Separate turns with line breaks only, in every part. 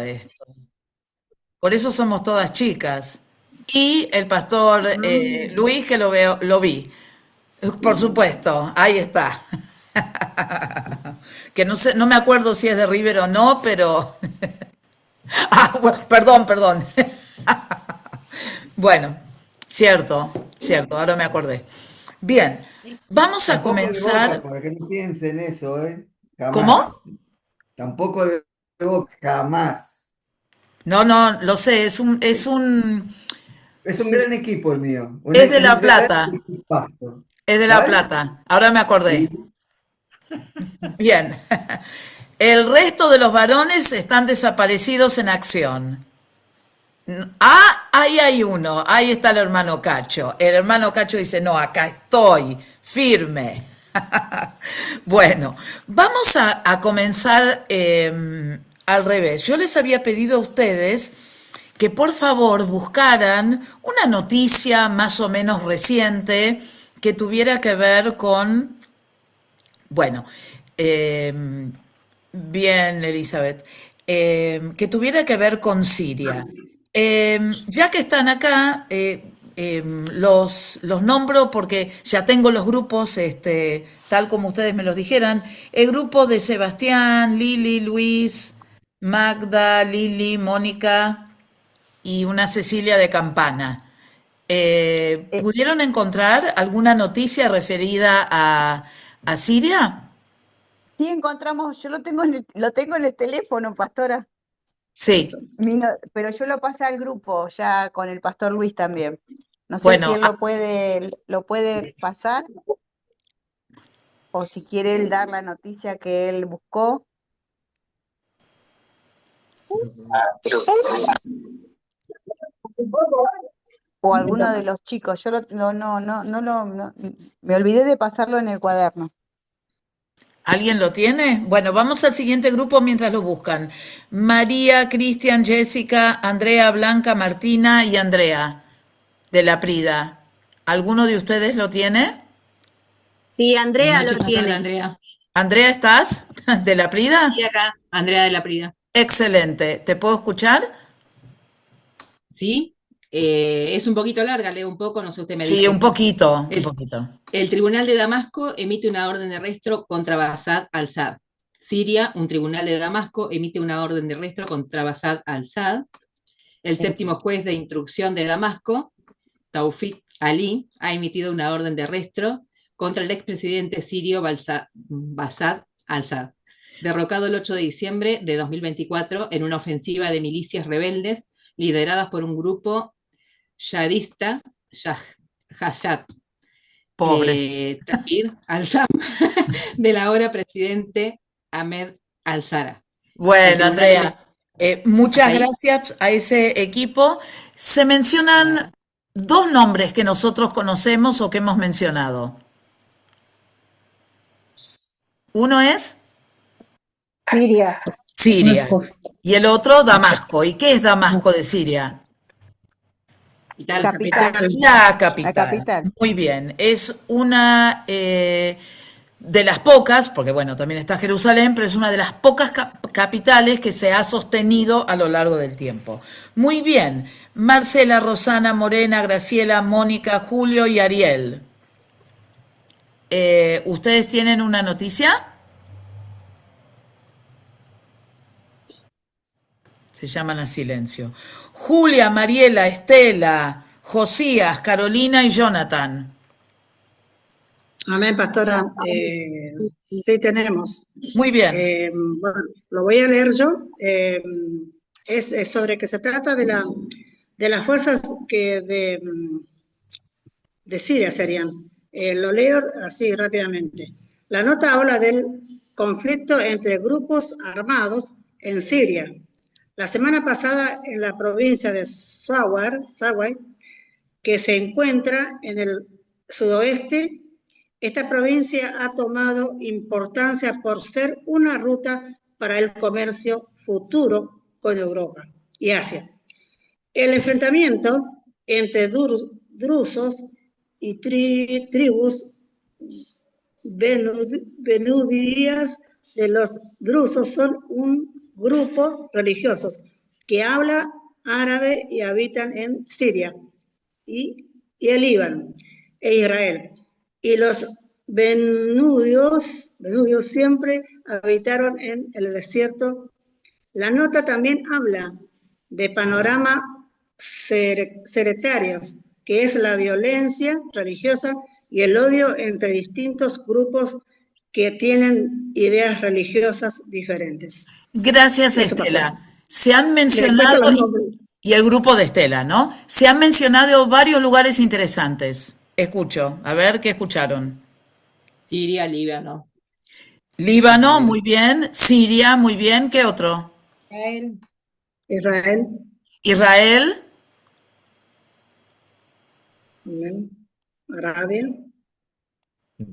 esto. Por eso somos todas chicas. Y el pastor
Mm.
Luis, que lo vi. Por supuesto, ahí está. Que no sé, no me acuerdo si es de River o no, pero. Ah, perdón, perdón. Bueno, cierto, cierto, ahora me acordé. Bien, vamos a
Tampoco de Boca,
comenzar.
para que no piensen eso, ¿eh?
¿Cómo?
Jamás. Tampoco de Boca, jamás.
No, no, lo sé,
Es un gran equipo el mío.
es de
Un
La
gran
Plata,
equipazo.
es de La
¿Cuál?
Plata, ahora me acordé.
Sí.
Bien, el resto de los varones están desaparecidos en acción. Ah, ahí hay uno, ahí está el hermano Cacho. El hermano Cacho dice, no, acá estoy, firme. Bueno, vamos a comenzar al revés. Yo les había pedido a ustedes que por favor buscaran una noticia más o menos reciente que tuviera que ver con, bueno, eh, bien, Elizabeth, que tuviera que ver con Siria. Ya que están acá, los nombro porque ya tengo los grupos, tal como ustedes me los dijeran. El grupo de Sebastián, Lili, Luis, Magda, Lili, Mónica y una Cecilia de Campana.
Eh,
¿Pudieron encontrar alguna noticia referida a Siria?
sí encontramos, yo lo tengo en el teléfono, pastora,
Sí.
pero yo lo pasé al grupo ya con el pastor Luis también. No sé si
Bueno,
él lo puede pasar o si quiere él dar la noticia que él buscó o alguno de los chicos. Yo me olvidé de pasarlo en el cuaderno.
¿alguien lo tiene? Bueno, vamos al siguiente grupo mientras lo buscan. María, Cristian, Jessica, Andrea, Blanca, Martina y Andrea de la Prida. ¿Alguno de ustedes lo tiene?
Sí,
Buenas
Andrea lo
noches, pastora
tiene.
Andrea.
Andrea, ¿estás? ¿De la
Sí,
Prida?
acá, Andrea de la Prida.
Excelente. ¿Te puedo escuchar?
Sí, es un poquito larga, leo un poco, no sé, usted me
Sí, un
dice.
poquito, un
El,
poquito.
el Tribunal de Damasco emite una orden de arresto contra Bashar al-Assad. Siria, un tribunal de Damasco emite una orden de arresto contra Bashar al-Assad. El séptimo juez de instrucción de Damasco, Taufik Ali, ha emitido una orden de arresto contra el expresidente sirio Bashar al-Assad, derrocado el 8 de diciembre de 2024 en una ofensiva de milicias rebeldes lideradas por un grupo yadista, Hayat
Pobre.
Tahrir al-Sam, del ahora presidente Ahmed al-Sara. El
Bueno,
tribunal
Andrea, muchas
hasta ahí.
gracias a ese equipo. Se mencionan
Nada.
dos nombres que nosotros conocemos o que hemos mencionado. Uno es
Siria,
Siria y el otro Damasco. ¿Y qué es Damasco de Siria?
Y tal.
capital,
La
la
capital.
capital.
Muy bien. Es una de las pocas, porque bueno, también está Jerusalén, pero es una de las pocas capitales que se ha sostenido a lo largo del tiempo. Muy bien. Marcela, Rosana, Morena, Graciela, Mónica, Julio y Ariel. ¿Ustedes tienen una noticia? Se llaman a silencio. Julia, Mariela, Estela, Josías, Carolina y Jonathan.
Amén, pastora. Sí tenemos.
Muy bien.
Bueno, lo voy a leer yo. Es sobre que se trata de las fuerzas de Siria serían. Lo leo así rápidamente. La nota habla del conflicto entre grupos armados en Siria. La semana pasada en la provincia de Sawai, que se encuentra en el sudoeste. Esta provincia ha tomado importancia por ser una ruta para el comercio futuro con Europa y Asia. El enfrentamiento entre drusos y tribus benudias de los drusos son un grupos religiosos que hablan árabe y habitan en Siria y el Líbano e Israel. Y los benudios siempre habitaron en el desierto. La nota también habla de panoramas sectarios, que es la violencia religiosa y el odio entre distintos grupos que tienen ideas religiosas diferentes.
Gracias,
Eso,
Estela. Se han
Y después
mencionado,
los nombres.
y el grupo de Estela, ¿no? Se han mencionado varios lugares interesantes. Escucho, a ver qué escucharon.
Siria, Líbano,
Líbano,
Israel.
muy bien. Siria, muy bien. ¿Qué otro?
Israel.
Israel,
Israel,
bien. Arabia,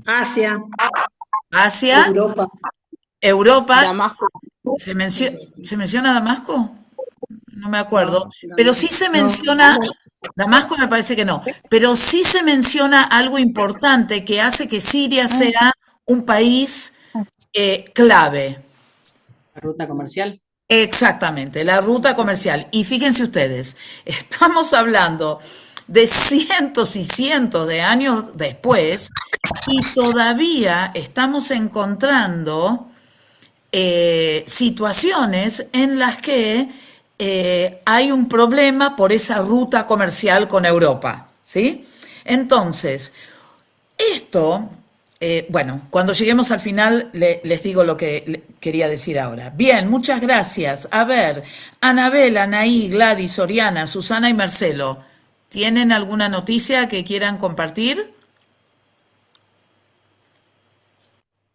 Asia,
Asia,
Europa,
Europa.
Damasco.
¿Se menciona Damasco? No me acuerdo.
No,
Pero sí se
no.
menciona, Damasco me parece que no, pero sí se menciona algo importante que hace que Siria sea un país clave.
La ruta comercial.
Exactamente, la ruta comercial. Y fíjense ustedes, estamos hablando de cientos y cientos de años después y todavía estamos encontrando situaciones en las que hay un problema por esa ruta comercial con Europa, ¿sí? Entonces, esto, bueno, cuando lleguemos al final les digo lo que quería decir ahora. Bien, muchas gracias. A ver, Anabel, Anaí, Gladys, Oriana, Susana y Marcelo, ¿tienen alguna noticia que quieran compartir?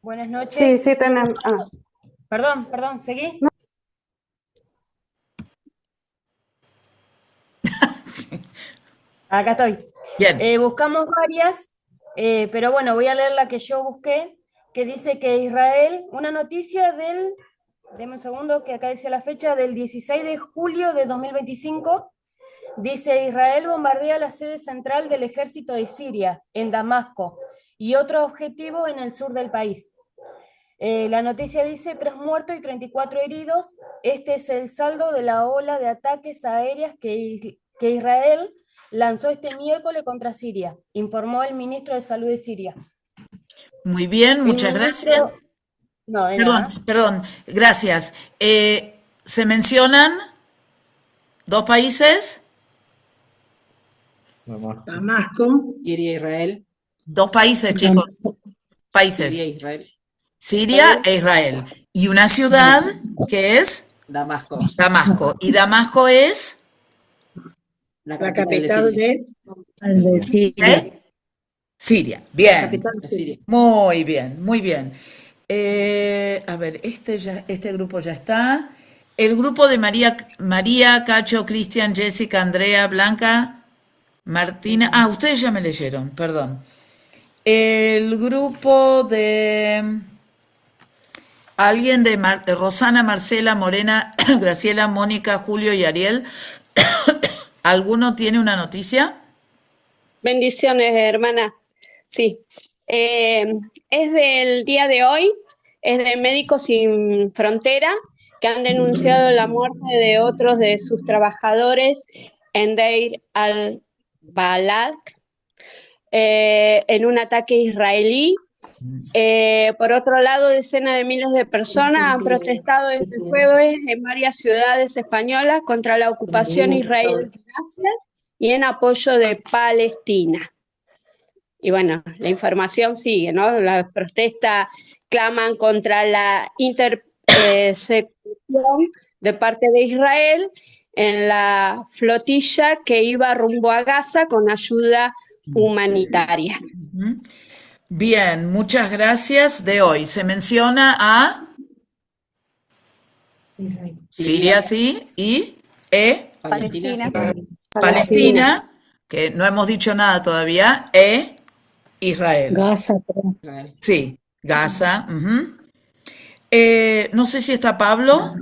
Buenas
Sí,
noches.
sí tenemos.
Perdón, seguí. Acá estoy.
Bien,
Buscamos varias, pero bueno, voy a leer la que yo busqué, que dice que Israel, una noticia deme un segundo, que acá dice la fecha, del 16 de julio de 2025, dice Israel bombardea la sede central del ejército de Siria, en Damasco, y otro objetivo en el sur del país. La noticia dice 3 muertos y 34 heridos. Este es el saldo de la ola de ataques aéreas que Israel lanzó este miércoles contra Siria, informó el ministro de Salud de Siria.
muy bien,
El
muchas gracias.
ministro, no, de
Perdón,
nada.
perdón, gracias. ¿Se mencionan dos países?
Damasco,
Siria, Israel.
Dos países, chicos. Países.
Siria, Israel.
Siria e Israel. Y una ciudad que es
Damasco,
Damasco. Y Damasco es
la
la
capital de
capital
Siria.
de
Siria.
la
Bien.
capital
De
sí.
Siria.
Muy bien, muy bien. A ver, este grupo ya está. El grupo de María, Cacho, Cristian, Jessica, Andrea, Blanca, Martina. Ah, ustedes ya me leyeron, perdón. El grupo de alguien de Rosana, Marcela, Morena, Graciela, Mónica, Julio y Ariel. ¿Alguno tiene una noticia?
Bendiciones, hermana. Sí, es del día de hoy, es de Médicos Sin Frontera, que han denunciado la muerte de otros de sus trabajadores en Deir al-Balad en un ataque israelí. Por otro lado, decenas de miles de personas han protestado desde jueves en varias ciudades españolas contra la ocupación israelí de Gaza y en apoyo de Palestina. Y bueno, la información sigue, ¿no? Las protestas claman contra la intercepción de parte de Israel en la flotilla que iba rumbo a Gaza con ayuda humanitaria.
Bien, muchas gracias. De hoy se menciona a Siria, sí, y
Palestina.
Palestina, que no hemos dicho nada todavía, Israel.
Gaza,
Israel.
Sí, Gaza. No sé si está Pablo.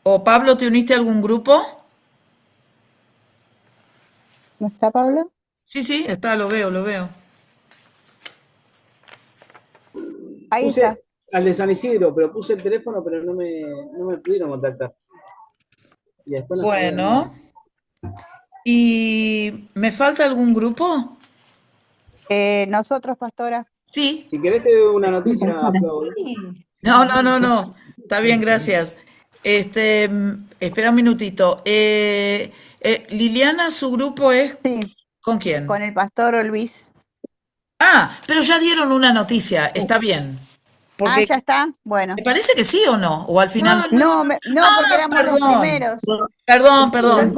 ¿O Pablo, te uniste a algún grupo?
¿No está Pablo?
Sí, sí, está, lo veo, lo veo.
Ahí
Puse,
está.
al de San Isidro, pero puse el teléfono, pero no me pudieron contactar. Y después no sabía nada.
Bueno, ¿y me falta algún grupo?
Nosotros, pastora.
Sí.
Si querés te doy una noticia, Flor.
No. Está bien, gracias. Espera un minutito. Liliana, su grupo es
Sí,
¿con quién?
con el pastor Luis.
Ah, pero ya dieron una noticia, está bien. Porque
¿Ya está? Bueno.
me parece que sí o no, o al final.
No, porque éramos los
perdón.
primeros.
Perdón,
Yo
perdón.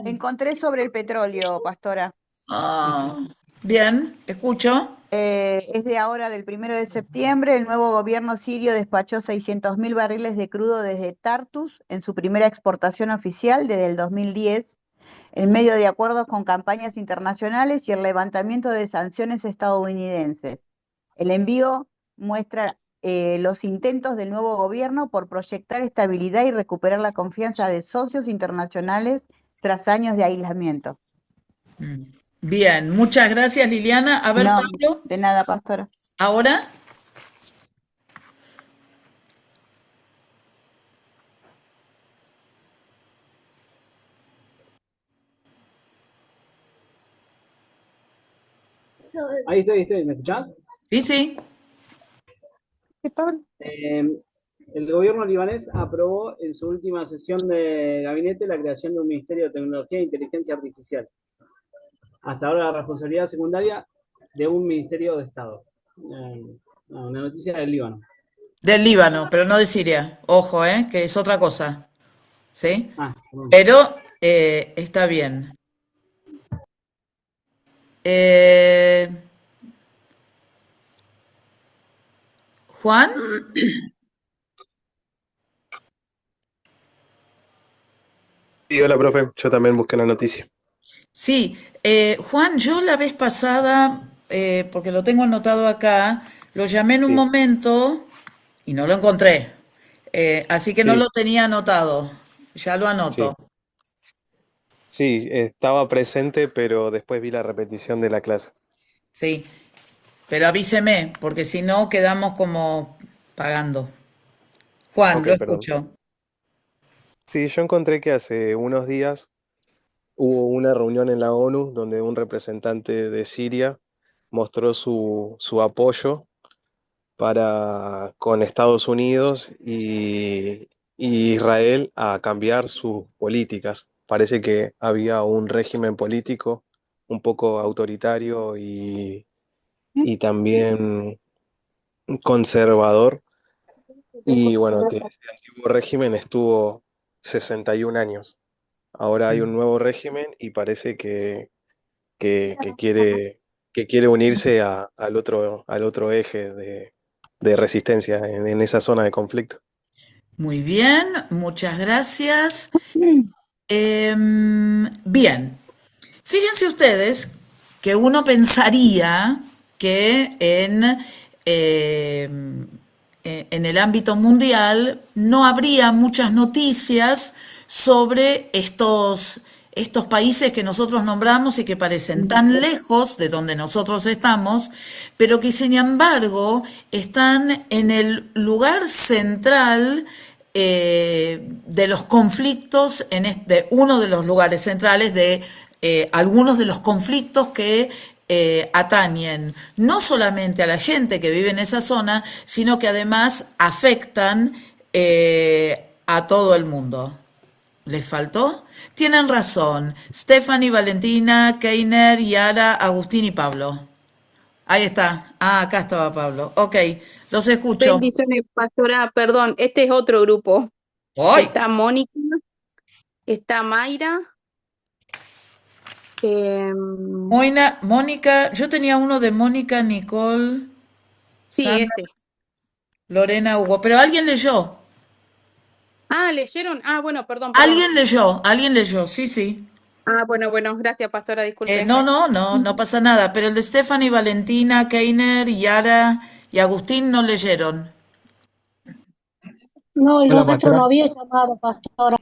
encontré sobre el petróleo, pastora.
Bien, escucho.
Es de ahora, del 1 de septiembre. El nuevo gobierno sirio despachó 600.000 barriles de crudo desde Tartus en su primera exportación oficial desde el 2010, en medio de acuerdos con campañas internacionales y el levantamiento de sanciones estadounidenses. El envío muestra los intentos del nuevo gobierno por proyectar estabilidad y recuperar la confianza de socios internacionales tras años de aislamiento.
Bien, muchas gracias, Liliana. A ver,
No,
Pablo,
de nada, pastora.
ahora.
Ahí estoy, ¿me escuchás?
Sí.
¿Qué, Pablo?
El gobierno libanés aprobó en su última sesión de gabinete la creación de un Ministerio de Tecnología e Inteligencia Artificial. Hasta ahora la responsabilidad secundaria de un Ministerio de Estado. Una noticia del Líbano.
Del Líbano, pero no de Siria. Ojo, que es otra cosa. ¿Sí?
Perdón.
Pero está bien. Juan.
Sí, hola, profe. Yo también busqué la noticia.
Sí, Juan, yo la vez pasada, porque lo tengo anotado acá, lo llamé en un
Sí,
momento y no lo encontré. Así que no
sí,
lo tenía anotado. Ya lo anoto.
sí. Sí, estaba presente, pero después vi la repetición de la clase.
Sí, pero avíseme, porque si no quedamos como pagando. Juan,
Ok,
lo
perdón.
escucho.
Sí, yo encontré que hace unos días hubo una reunión en la ONU donde un representante de Siria mostró su apoyo con Estados Unidos y Israel a cambiar sus políticas. Parece que había un régimen político un poco autoritario y también conservador. Y bueno, que este antiguo régimen estuvo 61 años. Ahora hay un nuevo régimen y parece que quiere unirse al otro eje de resistencia en esa zona de conflicto.
Muy bien, muchas gracias. Bien, fíjense ustedes que uno pensaría que en el ámbito mundial no habría muchas noticias sobre estos países que nosotros nombramos y que parecen tan lejos de donde nosotros estamos, pero que sin embargo están en el lugar central de los conflictos, de uno de los lugares centrales de algunos de los conflictos que atañen no solamente a la gente que vive en esa zona, sino que además afectan a todo el mundo. ¿Les faltó? Tienen razón. Stephanie, Valentina, Keiner, Yara, Agustín y Pablo. Ahí está. Ah, acá estaba Pablo. Ok, los escucho.
Bendiciones, pastora. Perdón, este es otro grupo.
¡Ay!
Está Mónica, está Mayra.
Mónica, yo tenía uno de Mónica, Nicole,
Sí,
Sandra,
ese.
Lorena, Hugo, pero alguien leyó.
¿Leyeron? Bueno, perdón.
Alguien leyó, sí.
Bueno, gracias, pastora, disculpe.
No pasa nada, pero el de Stephanie, Valentina, Keiner, Yara y Agustín no leyeron.
No, el
Hola,
nuestro
pastora.
no había llamado, pastora.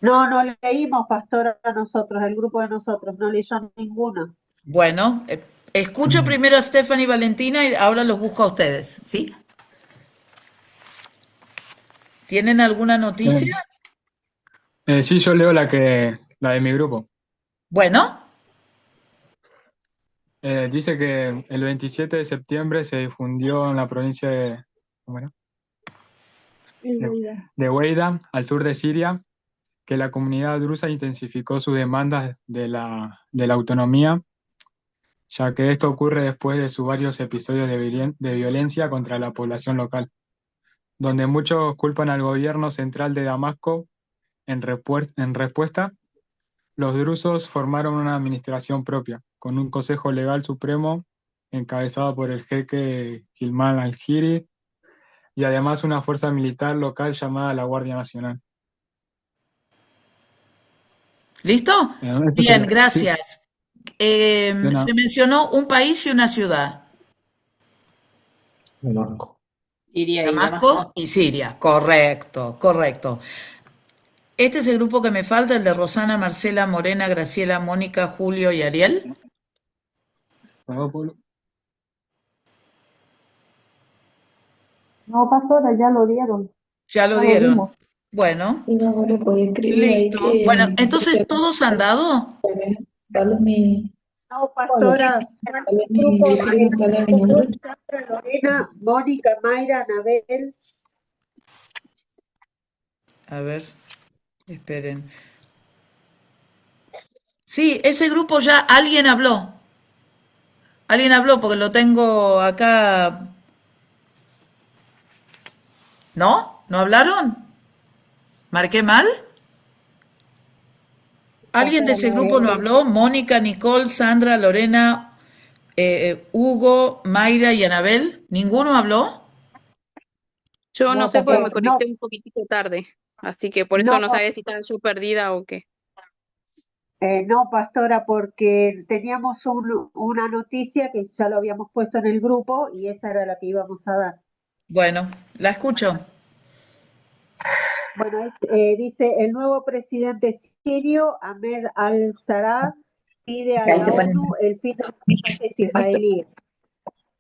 No leímos, pastora, nosotros, el grupo de nosotros, no leyó ninguno.
Bueno, Escucho primero a Stephanie y Valentina y ahora los busco a ustedes, ¿sí? ¿Tienen alguna noticia?
Sí, yo leo la de mi grupo.
Bueno,
Dice que el 27 de septiembre se difundió en la provincia ¿cómo era? De Weida, al sur de Siria, que la comunidad drusa intensificó sus demandas de la autonomía, ya que esto ocurre después de sus varios episodios de violencia contra la población local, donde muchos culpan al gobierno central de Damasco. En respuesta, los drusos formaron una administración propia, con un Consejo Legal Supremo encabezado por el jeque Gilman al-Hiri y además una fuerza militar local llamada la Guardia Nacional.
¿listo?
Esto
Bien,
sí,
gracias.
de nada.
Se mencionó un país y una ciudad.
Damasco.
Siria y
Damasco
Damasco.
y Siria. Correcto, correcto. Este es el grupo que me falta, el de Rosana, Marcela, Morena, Graciela, Mónica, Julio y Ariel.
Bravo, Pablo.
No, pastora, ya lo dieron.
Ya lo
Ya lo
dieron.
dimos.
Bueno,
Y luego le puede escribir ahí
listo.
que
Bueno, entonces, ¿todos han dado?
sale mi,
No, pastora,
sale
el grupo,
mi, sale mi nombre.
Sandra, Lorena, Mónica, Mayra, Anabel.
A ver, esperen. Sí, ese grupo ya alguien habló. Alguien habló porque lo tengo acá. ¿No? ¿No hablaron? ¿Marqué mal? ¿Alguien de ese grupo no habló? Mónica, Nicole, Sandra, Lorena, Hugo, Mayra y Anabel. ¿Ninguno habló?
Yo no
No,
sé porque me
pastora, no,
conecté un poquitito tarde, así que por eso
no,
no sabía si estaba yo perdida o qué.
no, pastora, porque teníamos una noticia que ya lo habíamos puesto en el grupo y esa era la que íbamos a dar.
Bueno, la escucho.
Bueno, dice, el nuevo presidente sirio, Ahmed al-Sarraj, pide a la ONU el fin de los ataques israelíes.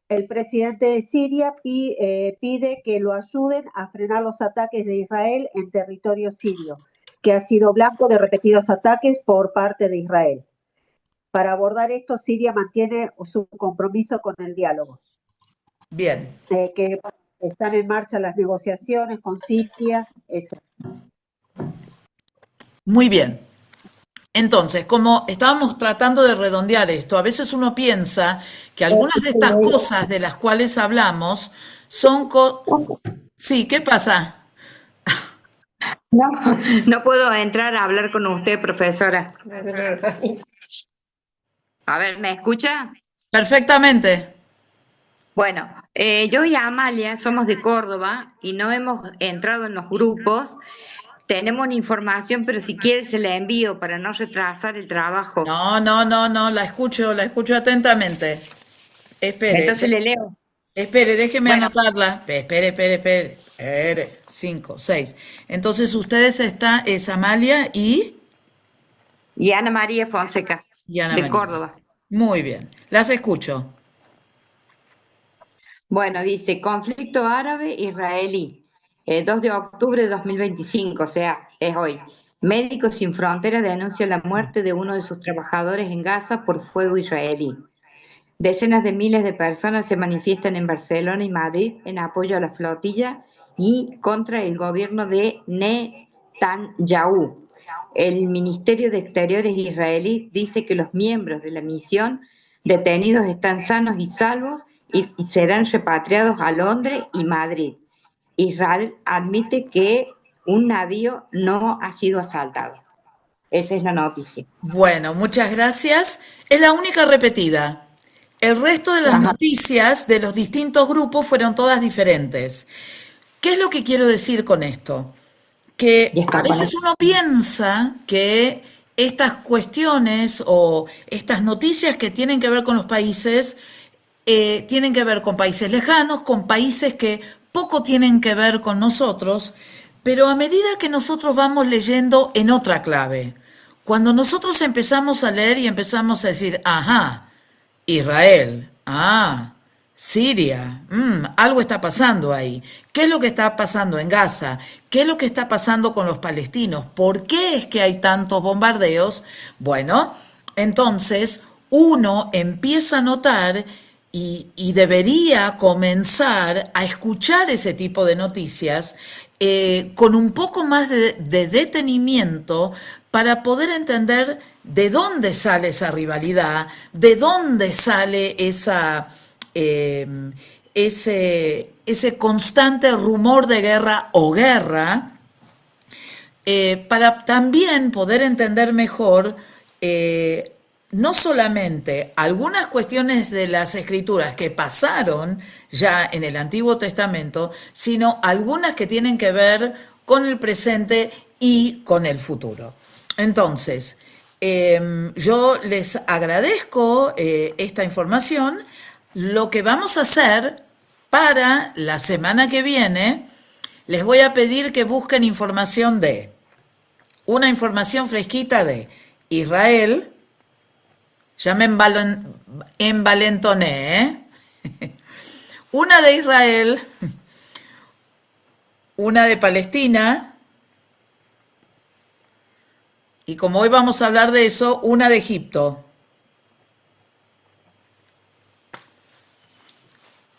El presidente de Siria pide que lo ayuden a frenar los ataques de Israel en territorio sirio, que ha sido blanco de repetidos ataques por parte de Israel. Para abordar esto, Siria mantiene su compromiso con el diálogo,
Bien.
que están en marcha las negociaciones con Siria, eso.
Muy bien. Entonces, como estábamos tratando de redondear esto, a veces uno piensa que algunas de estas cosas de las cuales hablamos son... Sí, ¿qué pasa?
No, no puedo entrar a hablar con usted, profesora. A ver, ¿me escucha?
Perfectamente.
Bueno, yo y Amalia somos de Córdoba y no hemos entrado en los grupos. Tenemos una información, pero si quiere se la envío para no retrasar el trabajo.
No, la escucho atentamente. Espere.
Entonces le leo.
Espere, déjeme
Bueno.
anotarla. Espere. 5, 6. Entonces ustedes es Amalia y
Ana María Fonseca,
Ana
de
María.
Córdoba.
Muy bien, las escucho.
Bueno, dice, conflicto árabe-israelí, 2 de octubre de 2025, o sea, es hoy. Médicos Sin Fronteras denuncia la muerte de uno de sus trabajadores en Gaza por fuego israelí. Decenas de miles de personas se manifiestan en Barcelona y Madrid en apoyo a la flotilla y contra el gobierno de Netanyahu. El Ministerio de Exteriores israelí dice que los miembros de la misión detenidos están sanos y salvos y serán repatriados a Londres y Madrid. Israel admite que un navío no ha sido asaltado. Esa es la noticia.
Bueno, muchas gracias. Es la única repetida. El resto de las noticias de los distintos grupos fueron todas diferentes. ¿Qué es lo que quiero decir con esto? Que a veces uno piensa que estas cuestiones o estas noticias que tienen que ver con los países, tienen que ver con países lejanos, con países que poco tienen que ver con nosotros, pero a medida que nosotros vamos leyendo en otra clave, cuando nosotros empezamos a leer y empezamos a decir, ajá, Israel. Ah, Siria. Algo está pasando ahí. ¿Qué es lo que está pasando en Gaza? ¿Qué es lo que está pasando con los palestinos? ¿Por qué es que hay tantos bombardeos? Bueno, entonces uno empieza a notar y debería comenzar a escuchar ese tipo de noticias con un poco más de detenimiento para poder entender de dónde sale esa rivalidad, de dónde sale ese constante rumor de guerra o guerra, para también poder entender mejor no solamente algunas cuestiones de las escrituras que pasaron ya en el Antiguo Testamento, sino algunas que tienen que ver con el presente y con el futuro. Entonces, yo les agradezco esta información. Lo que vamos a hacer para la semana que viene, les voy a pedir que busquen una información fresquita de Israel. Ya me envalentoné, ¿eh? Una de Israel, una de Palestina, y como hoy vamos a hablar de eso, una de Egipto.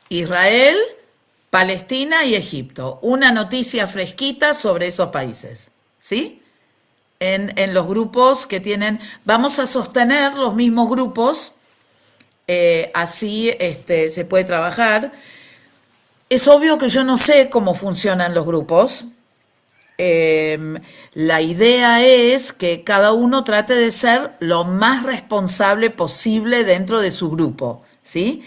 Israel, Palestina y Egipto. Una noticia fresquita sobre esos países, ¿sí? En los grupos que tienen, vamos a sostener los mismos grupos, así se puede trabajar. Es obvio que yo no sé cómo funcionan los grupos. La idea es que cada uno trate de ser lo más responsable posible dentro de su grupo, ¿sí?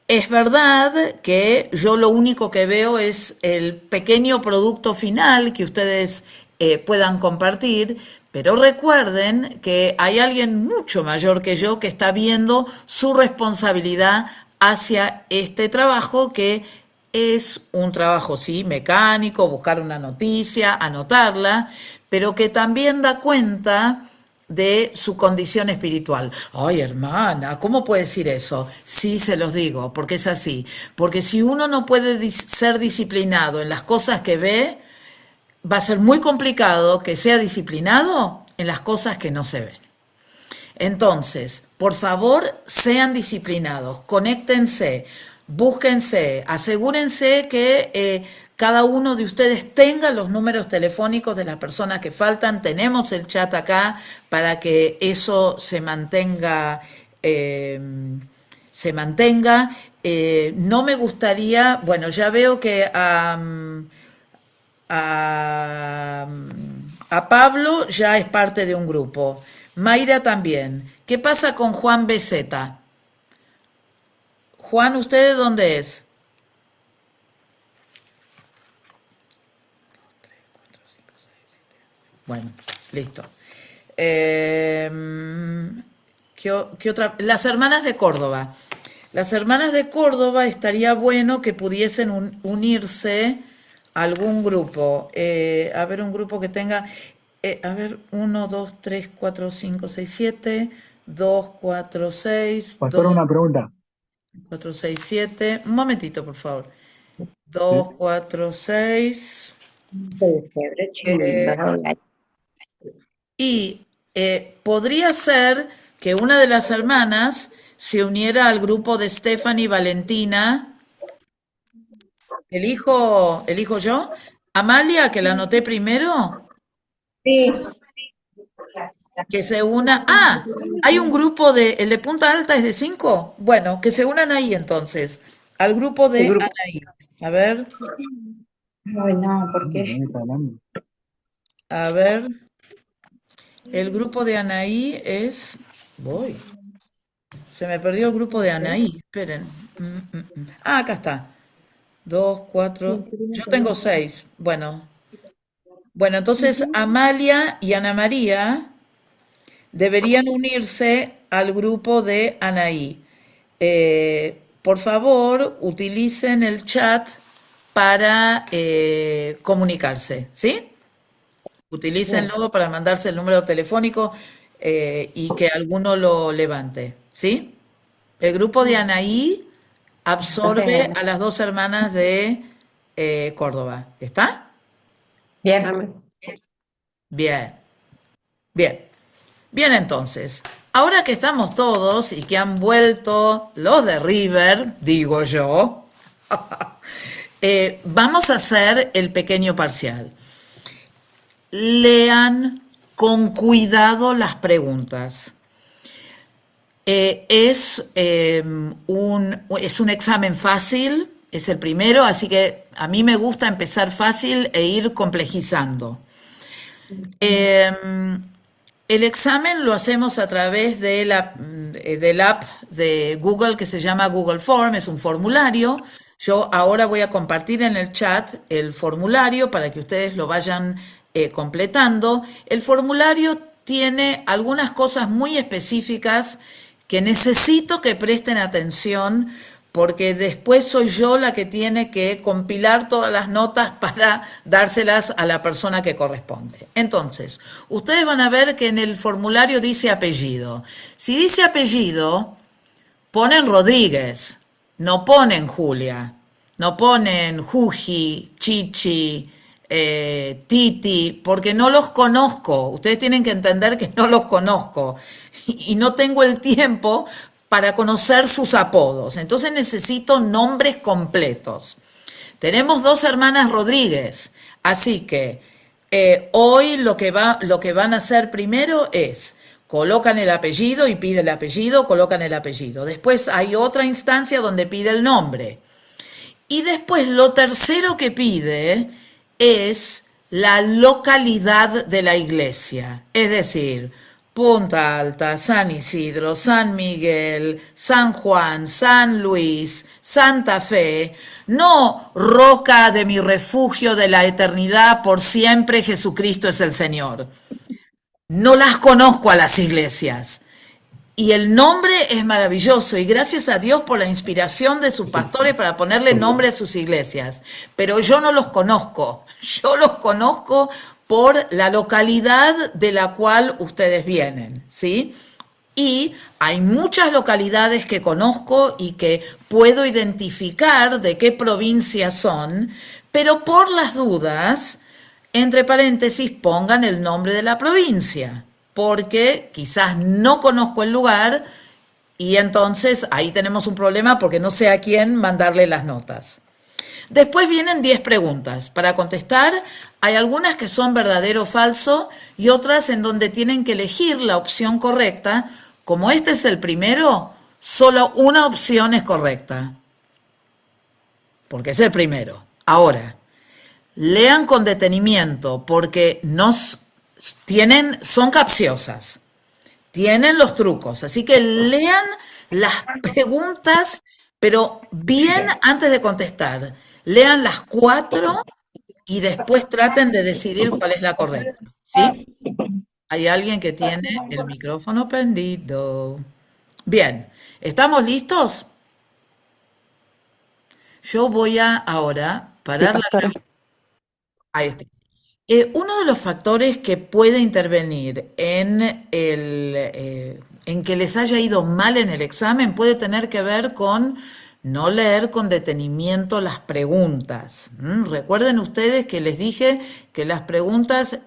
Es verdad que yo lo único que veo es el pequeño producto final que ustedes puedan compartir, pero recuerden que hay alguien mucho mayor que yo que está viendo su responsabilidad hacia este trabajo, que es un trabajo, sí, mecánico, buscar una noticia, anotarla, pero que también da cuenta de su condición espiritual. Ay, hermana, ¿cómo puede decir eso? Sí, se los digo, porque es así. Porque si uno no puede ser disciplinado en las cosas que ve, va a ser muy complicado que sea disciplinado en las cosas que no se ven. Entonces, por favor, sean disciplinados, conéctense, búsquense, asegúrense que cada uno de ustedes tenga los números telefónicos de las personas que faltan. Tenemos el chat acá para que eso se mantenga. No me gustaría, bueno, ya veo que a Pablo ya es parte de un grupo. Mayra también. ¿Qué pasa con Juan BZ? Juan, ¿usted de dónde es? Bueno, listo. ¿Qué otra? Las hermanas de Córdoba. Las hermanas de Córdoba estaría bueno que pudiesen unirse a algún grupo. A ver, un grupo que tenga, 1, 2, 3, 4, 5, 6, 7, 2, 4, 6,
Pastor,
2,
una pregunta.
4, 6, 7. Un momentito, por favor. 2, 4, 6. Y podría ser que una de las hermanas se uniera al grupo de Stephanie Valentina. ¿Elijo yo? Amalia, que la anoté primero.
Sí.
Que se una. Ah, hay un grupo el de Punta Alta es de 5. Bueno, que se unan ahí entonces, al grupo de Anaí. A ver.
Ay, no, ¿por qué?
A ver. El grupo de Anaí es. Voy. Se me perdió el grupo de Anaí. Esperen. Ah, acá está. 2, 4. Yo tengo 6. Bueno, entonces Amalia y Ana María deberían unirse al grupo de Anaí. Por favor, utilicen el chat para comunicarse, ¿sí? Utilícenlo para mandarse el número telefónico. y que alguno lo levante, ¿sí? El grupo de Anaí absorbe a las dos hermanas de Córdoba. ¿Está?
Bien.
Bien, bien. Bien, entonces, ahora que estamos todos y que han vuelto los de River, digo yo, vamos a hacer el pequeño parcial. Lean con cuidado las preguntas. Es un examen fácil, es el primero, así que a mí me gusta empezar fácil e ir complejizando. El examen lo hacemos a través del app de Google que se llama Google Form, es un formulario. Yo ahora voy a compartir en el chat el formulario para que ustedes lo vayan completando. El formulario tiene algunas cosas muy específicas que necesito que presten atención porque después soy yo la que tiene que compilar todas las notas para dárselas a la persona que corresponde. Entonces, ustedes van a ver que en el formulario dice apellido. Si dice apellido, ponen Rodríguez, no ponen Julia, no ponen Juji, Chichi, Titi, porque no los conozco. Ustedes tienen que entender que no los conozco y no tengo el tiempo para conocer sus apodos. Entonces necesito nombres completos. Tenemos dos hermanas Rodríguez, así que hoy lo que van a hacer primero es colocan el apellido y pide el apellido, colocan el apellido. Después hay otra instancia donde pide el nombre. Y después lo tercero que pide es la localidad de la iglesia, es decir, Punta Alta, San Isidro, San Miguel, San Juan, San Luis, Santa Fe, no Roca de mi refugio de la eternidad, por siempre Jesucristo es el Señor. No las conozco a las iglesias. Y el nombre es maravilloso y gracias a Dios por la inspiración de sus pastores para ponerle nombre a sus iglesias. Pero yo no los conozco. Yo los conozco por la localidad de la cual ustedes vienen, ¿sí? Y hay muchas localidades que conozco y que puedo identificar de qué provincia son, pero por las dudas, entre paréntesis, pongan el nombre de la provincia, porque quizás no conozco el lugar y entonces ahí tenemos un problema porque no sé a quién mandarle las notas. Después vienen 10 preguntas. Para contestar, hay algunas que son verdadero o falso y otras en donde tienen que elegir la opción correcta. Como este es el primero, solo una opción es correcta, porque es el primero. Ahora, lean con detenimiento porque son capciosas, tienen los trucos, así que lean las preguntas, pero bien antes de contestar. Lean las 4 y después traten de decidir cuál es la correcta, ¿sí? Hay alguien que tiene el micrófono prendido. Bien, ¿estamos listos? Yo voy a ahora parar la... Ahí está. Uno de los factores que puede intervenir en que les haya ido mal en el examen puede tener que ver con no leer con detenimiento las preguntas. Recuerden ustedes que les dije que las preguntas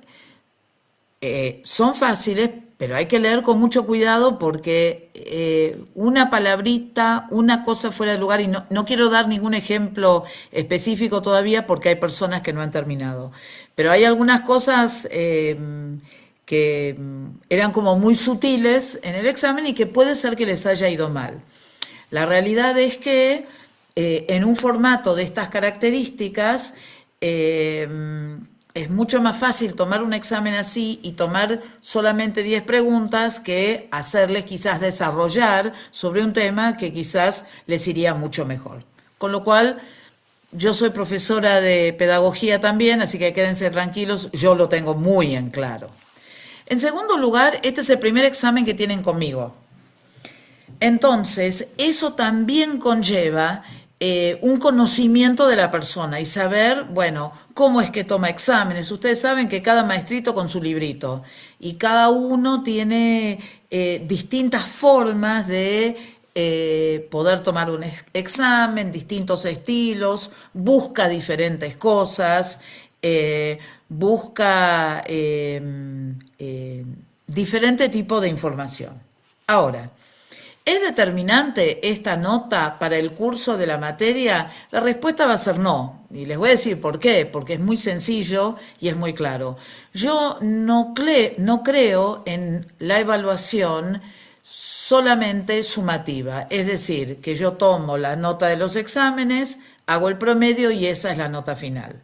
son fáciles, pero hay que leer con mucho cuidado porque una palabrita, una cosa fuera de lugar, y no quiero dar ningún ejemplo específico todavía porque hay personas que no han terminado, pero hay algunas cosas que eran como muy sutiles en el examen y que puede ser que les haya ido mal. La realidad es que en un formato de estas características es mucho más fácil tomar un examen así y tomar solamente 10 preguntas que hacerles quizás desarrollar sobre un tema que quizás les iría mucho mejor. Con lo cual, yo soy profesora de pedagogía también, así que quédense tranquilos, yo lo tengo muy en claro. En segundo lugar, este es el primer examen que tienen conmigo. Entonces, eso también conlleva un conocimiento de la persona y saber, bueno, cómo es que toma exámenes. Ustedes saben que cada maestrito con su librito y cada uno tiene distintas formas de poder tomar un examen, distintos estilos, busca diferentes cosas, busca diferente tipo de información. Ahora, ¿es determinante esta nota para el curso de la materia? La respuesta va a ser no. Y les voy a decir por qué, porque es muy sencillo y es muy claro. Yo no creo en la evaluación solamente sumativa, es decir, que yo tomo la nota de los exámenes, hago el promedio y esa es la nota final.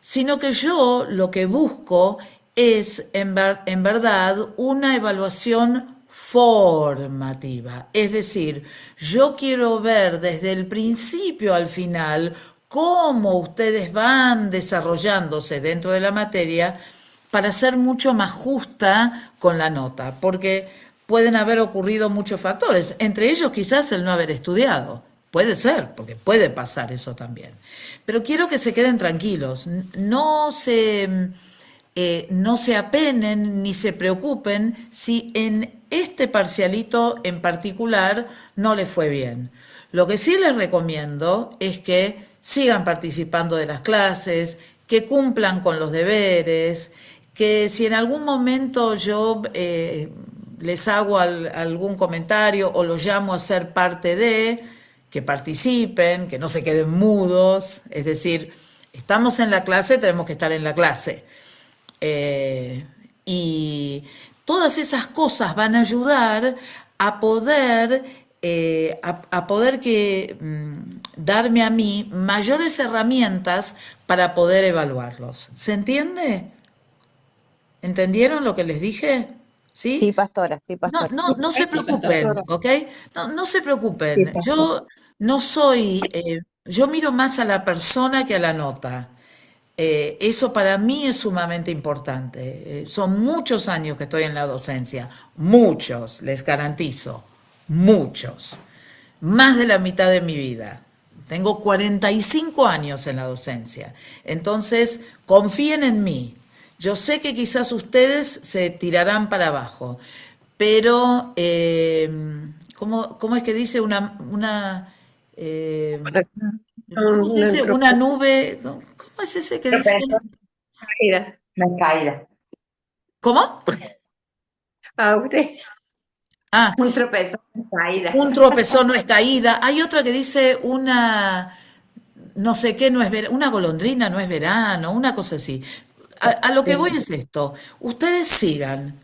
Sino que yo lo que busco es en verdad una evaluación formativa, es decir, yo quiero ver desde el principio al final cómo ustedes van desarrollándose dentro de la materia para ser mucho más justa con la nota, porque pueden haber ocurrido muchos factores, entre ellos quizás el no haber estudiado. Puede ser, porque puede pasar eso también. Pero quiero que se queden tranquilos, no se apenen ni se preocupen si en este parcialito en particular no les fue bien. Lo que sí les recomiendo es que sigan participando de las clases, que cumplan con los deberes, que si en algún momento yo les hago algún comentario o los llamo a ser parte de, que participen, que no se queden mudos, es decir, estamos en la clase, tenemos que estar en la clase. Y todas esas cosas van a ayudar a poder, darme a mí mayores herramientas para poder evaluarlos. ¿Se entiende? ¿Entendieron lo que les dije? ¿Sí?
Sí, pastora, sí, pastora.
No se preocupen, ¿ok? No se preocupen. Yo no soy, yo miro más a la persona que a la nota. Eso para mí es sumamente importante. Son muchos años que estoy en la docencia, muchos, les garantizo, muchos, más de la mitad de mi vida. Tengo 45 años en la docencia, entonces confíen en mí. Yo sé que quizás ustedes se tirarán para abajo, pero ¿cómo es que dice ¿cómo se dice? Una nube, ¿cómo es ese que dice?
Caída. No es caída.
¿Cómo?
Usted.
Ah,
Un tropezón no es caída.
un tropezón no es caída. Hay otra que dice no sé qué no es verano, una golondrina no es verano, una cosa así. A lo que voy es esto, ustedes sigan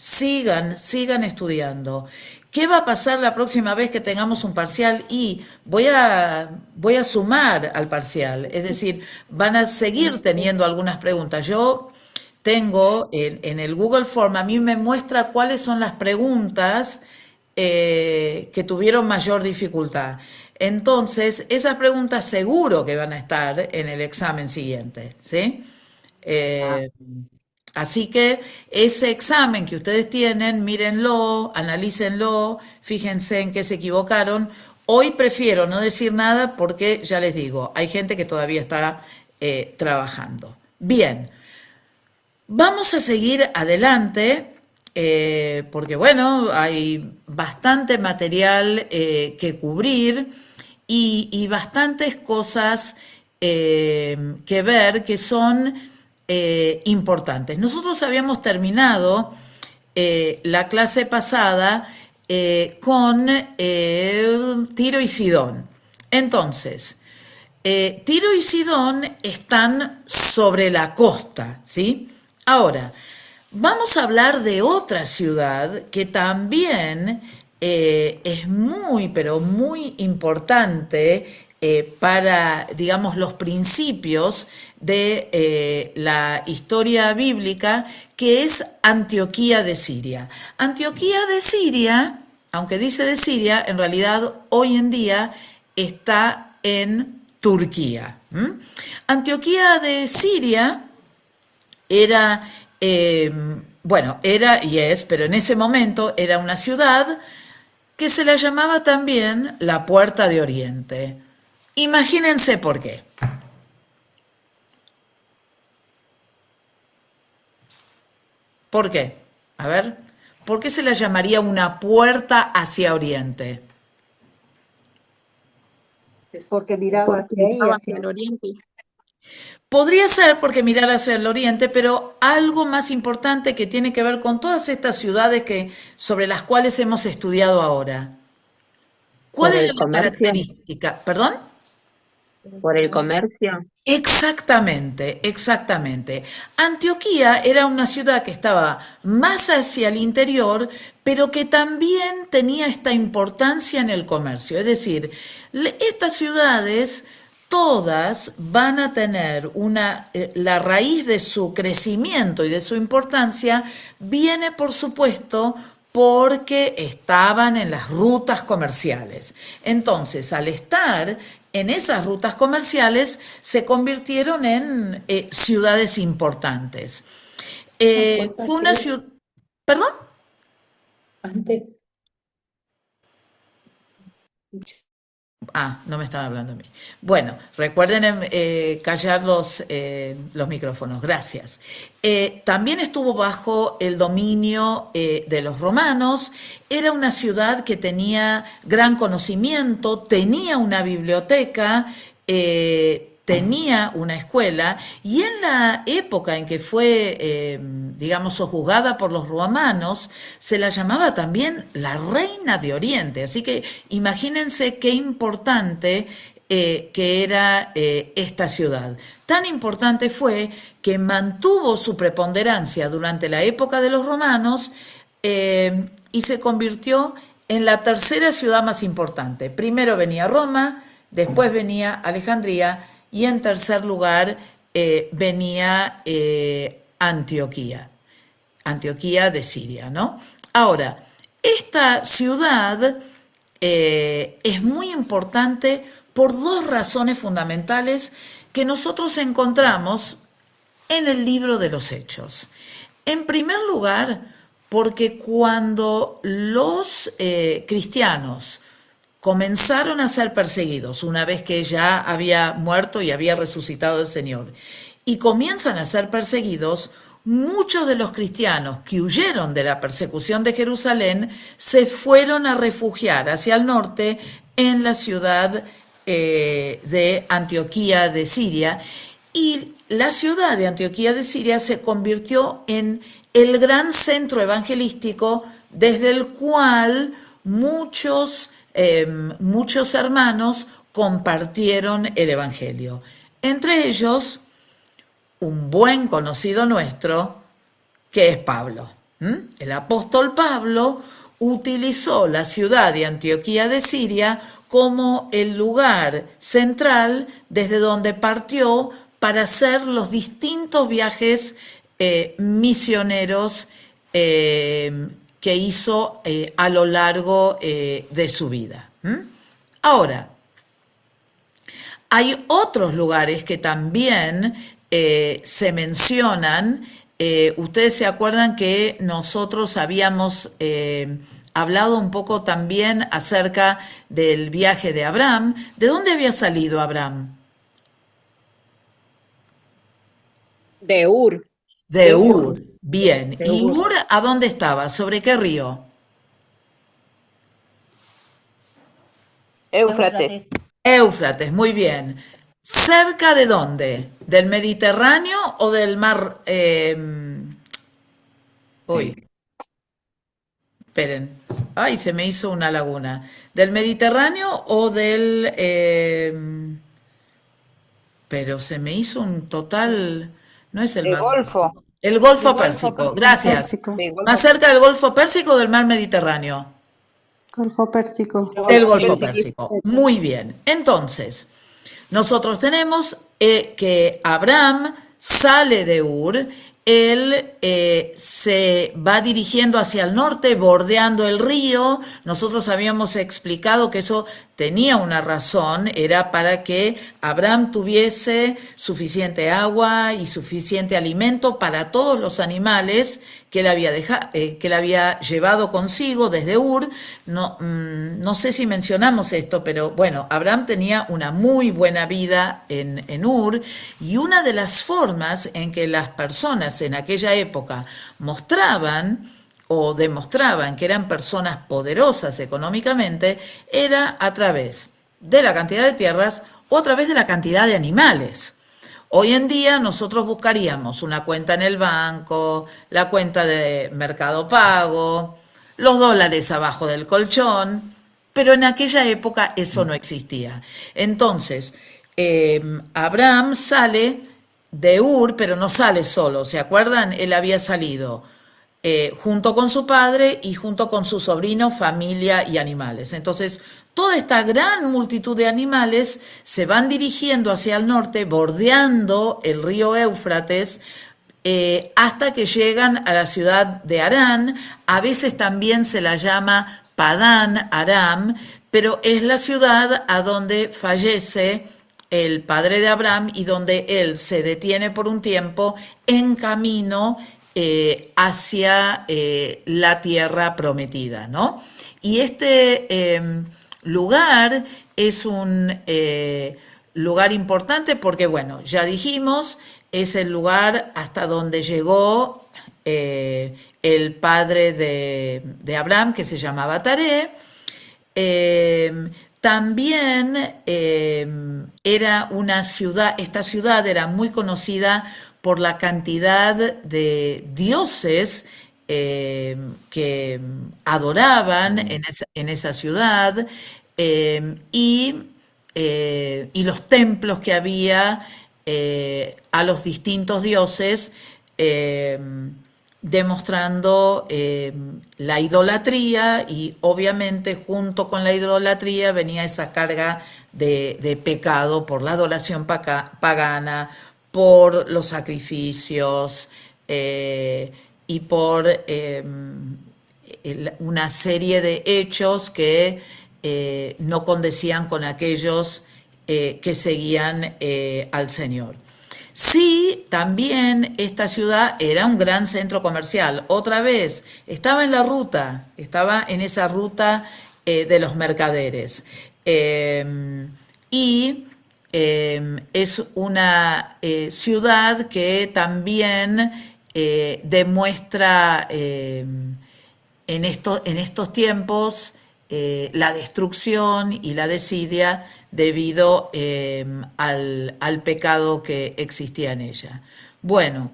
estudiando. ¿Qué va a pasar la próxima vez que tengamos un parcial? Y voy a sumar al parcial, es decir, van a seguir teniendo algunas preguntas. Yo tengo en el Google Form, a mí me muestra cuáles son las preguntas que tuvieron mayor dificultad. Entonces, esas preguntas seguro que van a estar en el examen siguiente, ¿sí? Así que ese examen que ustedes tienen, mírenlo, analícenlo, fíjense en qué se equivocaron. Hoy prefiero no decir nada porque ya les digo, hay gente que todavía está trabajando. Bien, vamos a seguir adelante porque bueno, hay bastante material que cubrir y bastantes cosas que ver que son importantes. Nosotros habíamos terminado la clase pasada con Tiro y Sidón. Entonces, Tiro y Sidón están sobre la costa, ¿sí? Ahora, vamos a hablar de otra ciudad que también es muy, pero muy importante para, digamos, los principios de la historia bíblica, que es Antioquía de Siria. Antioquía de Siria, aunque dice de Siria, en realidad hoy en día está en Turquía. Antioquía de Siria era, era y es, pero en ese momento era una ciudad que se la llamaba también la Puerta de Oriente. Imagínense por qué. ¿Por qué? A ver, ¿por qué se la llamaría una puerta hacia Oriente?
Porque miraba hacia ahí,
Estaba
hacia
hacia el oriente.
Podría ser porque mirar hacia el oriente, pero algo más importante que tiene que ver con todas estas ciudades sobre las cuales hemos estudiado ahora. ¿Cuál
¿Por
es
el
la
comercio?
característica? ¿Perdón?
¿Por el comercio?
Exactamente, exactamente. Antioquía era una ciudad que estaba más hacia el interior, pero que también tenía esta importancia en el comercio. Es decir, estas ciudades todas van a tener la raíz de su crecimiento y de su importancia viene, por supuesto, porque estaban en las rutas comerciales. Entonces, al estar en esas rutas comerciales, se convirtieron en ciudades importantes. Fue una ciudad... ¿Perdón?
Antes.
Ah, no me están hablando a mí. Bueno, recuerden callar los micrófonos, gracias. También estuvo bajo el dominio de los romanos, era una ciudad que tenía gran conocimiento, tenía una biblioteca, tenía una escuela, y en la época en que fue, digamos, sojuzgada por los romanos, se la llamaba también la reina de Oriente. Así que imagínense qué importante que era esta ciudad. Tan importante fue que mantuvo su preponderancia durante la época de los romanos y se convirtió en la tercera ciudad más importante. Primero venía Roma, después venía Alejandría, y en tercer lugar venía Antioquía de Siria, ¿no? Ahora, esta ciudad es muy importante por dos razones fundamentales que nosotros encontramos en el libro de los Hechos. En primer lugar, porque cuando los cristianos comenzaron a ser perseguidos una vez que ya había muerto y había resucitado el Señor, y comienzan a ser perseguidos, muchos de los cristianos que huyeron de la persecución de Jerusalén se fueron a refugiar hacia el norte en la ciudad de Antioquía de Siria, y la ciudad de Antioquía de Siria se convirtió en el gran centro evangelístico desde el cual muchos hermanos compartieron el Evangelio. Entre ellos, un buen conocido nuestro, que es Pablo. El apóstol Pablo utilizó la ciudad de Antioquía de Siria como el lugar central desde donde partió para hacer los distintos viajes misioneros que hizo a lo largo de su vida. Ahora, hay otros lugares que también se mencionan. Ustedes se acuerdan que nosotros habíamos hablado un poco también acerca del viaje de Abraham. ¿De dónde había salido Abraham?
De Ur.
De Ur. Bien. ¿Y Ur a dónde estaba? ¿Sobre qué río?
Éufrates.
Éufrates, muy bien. ¿Cerca de dónde? ¿Del Mediterráneo o del mar? Uy, esperen. Ay, se me hizo una laguna. ¿Del Mediterráneo o del... pero se me hizo un total... No es el mar.
Golfo.
El Golfo Pérsico, gracias. ¿Más cerca del Golfo Pérsico o del mar Mediterráneo?
Golfo Pérsico.
Del Golfo Pérsico. Muy bien. Entonces, nosotros tenemos que Abraham sale de Ur, él se va dirigiendo hacia el norte, bordeando el río. Nosotros habíamos explicado que eso tenía una razón, era para que Abraham tuviese suficiente agua y suficiente alimento para todos los animales que él había llevado consigo desde Ur. No, no sé si mencionamos esto, pero bueno, Abraham tenía una muy buena vida en Ur, y una de las formas en que las personas en aquella época mostraban o demostraban que eran personas poderosas económicamente era a través de la cantidad de tierras o a través de la cantidad de animales. Hoy en día nosotros buscaríamos una cuenta en el banco, la cuenta de Mercado Pago, los dólares abajo del colchón, pero en aquella época eso no existía. Entonces, Abraham sale de Ur, pero no sale solo, ¿se acuerdan? Él había salido junto con su padre y junto con su sobrino, familia y animales. Entonces, toda esta gran multitud de animales se van dirigiendo hacia el norte, bordeando el río Éufrates, hasta que llegan a la ciudad de Harán. A veces también se la llama Padán Aram, pero es la ciudad a donde fallece el padre de Abraham y donde él se detiene por un tiempo en camino hacia la tierra prometida, ¿no? Y este lugar es un lugar importante porque, bueno, ya dijimos, es el lugar hasta donde llegó el padre de Abraham, que se llamaba Taré. También era una ciudad, esta ciudad era muy conocida por la cantidad de dioses que adoraban en esa ciudad, y los templos que había a los distintos dioses, demostrando la idolatría, y obviamente junto con la idolatría venía esa carga de pecado por la adoración pagana, por los sacrificios y por una serie de hechos que no condecían con aquellos que seguían al Señor. Sí, también esta ciudad era un gran centro comercial. Otra vez, estaba en la ruta, estaba en esa ruta de los mercaderes. Y es una ciudad que también demuestra en estos tiempos la destrucción y la desidia debido al pecado que existía en ella. Bueno,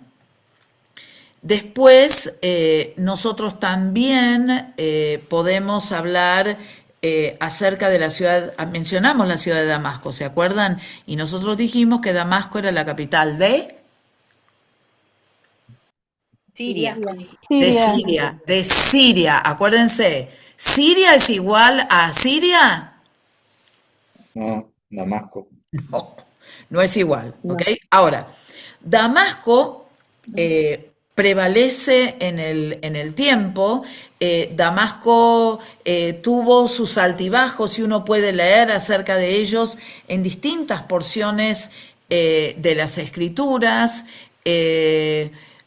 después nosotros también podemos hablar acerca de la ciudad. Mencionamos la ciudad de Damasco, ¿se acuerdan? Y nosotros dijimos que Damasco era la capital de
Siria.
de Siria, acuérdense. ¿Siria es igual a Siria?
No, Damasco.
No, no es igual, ¿ok? Ahora, Damasco prevalece en el tiempo. Damasco tuvo sus altibajos y uno puede leer acerca de ellos en distintas porciones de las Escrituras.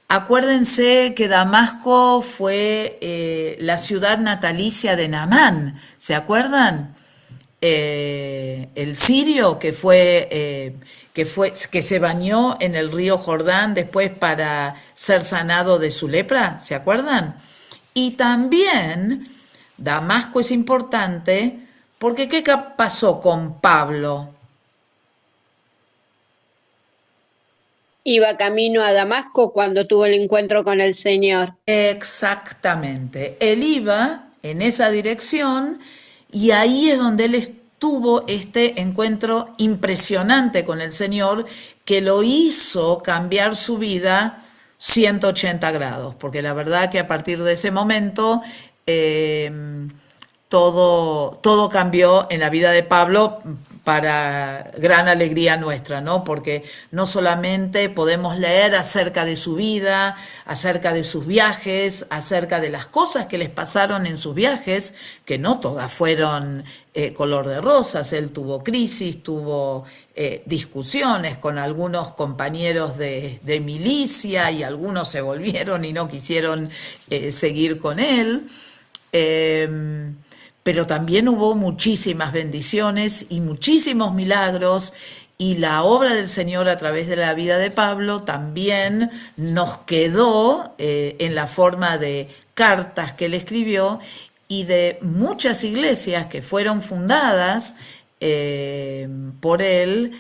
Acuérdense que Damasco fue la ciudad natalicia de Naamán, ¿se acuerdan? El sirio que se bañó en el río Jordán después para ser sanado de su lepra, ¿se acuerdan? Y también Damasco es importante porque ¿qué pasó con Pablo?
Iba camino a Damasco cuando tuvo el encuentro con el Señor.
Exactamente, él iba en esa dirección y ahí es donde él tuvo este encuentro impresionante con el Señor que lo hizo cambiar su vida 180 grados, porque la verdad que a partir de ese momento todo cambió en la vida de Pablo para gran alegría nuestra, ¿no? Porque no solamente podemos leer acerca de su vida, acerca de sus viajes, acerca de las cosas que les pasaron en sus viajes, que no todas fueron color de rosas. Él tuvo crisis, tuvo discusiones con algunos compañeros de milicia y algunos se volvieron y no quisieron seguir con él. Pero también hubo muchísimas bendiciones y muchísimos milagros, y la obra del Señor a través de la vida de Pablo también nos quedó en la forma de cartas que él escribió y de muchas iglesias que fueron fundadas por él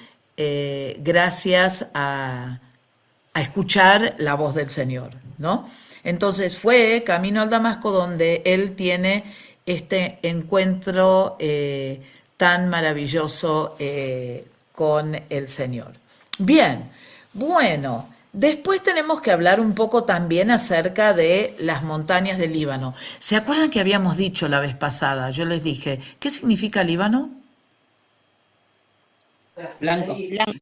gracias a escuchar la voz del Señor, ¿no? Entonces fue camino al Damasco donde él tiene este encuentro tan maravilloso con el Señor. Bien, bueno, después tenemos que hablar un poco también acerca de las montañas del Líbano. ¿Se acuerdan que habíamos dicho la vez pasada? Yo les dije, ¿qué significa Líbano?
Blanco.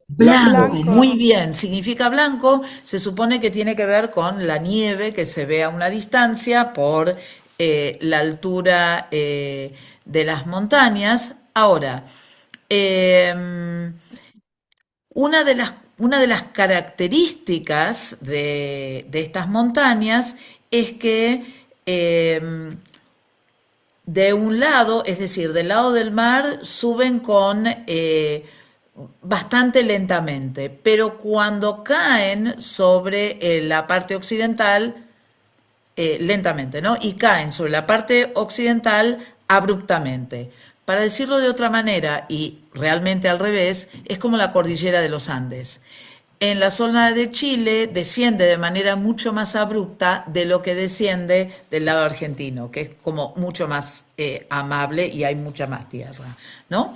Blanco, muy bien, significa blanco, se supone que tiene que ver con la nieve que se ve a una distancia por la altura de las montañas. Ahora, una de las características de estas montañas es que de un lado, es decir, del lado del mar, suben con bastante lentamente, pero cuando caen sobre la parte occidental, lentamente, ¿no? Y caen sobre la parte occidental abruptamente. Para decirlo de otra manera, y realmente al revés, es como la cordillera de los Andes. En la zona de Chile desciende de manera mucho más abrupta de lo que desciende del lado argentino, que es como mucho más amable y hay mucha más tierra, ¿no?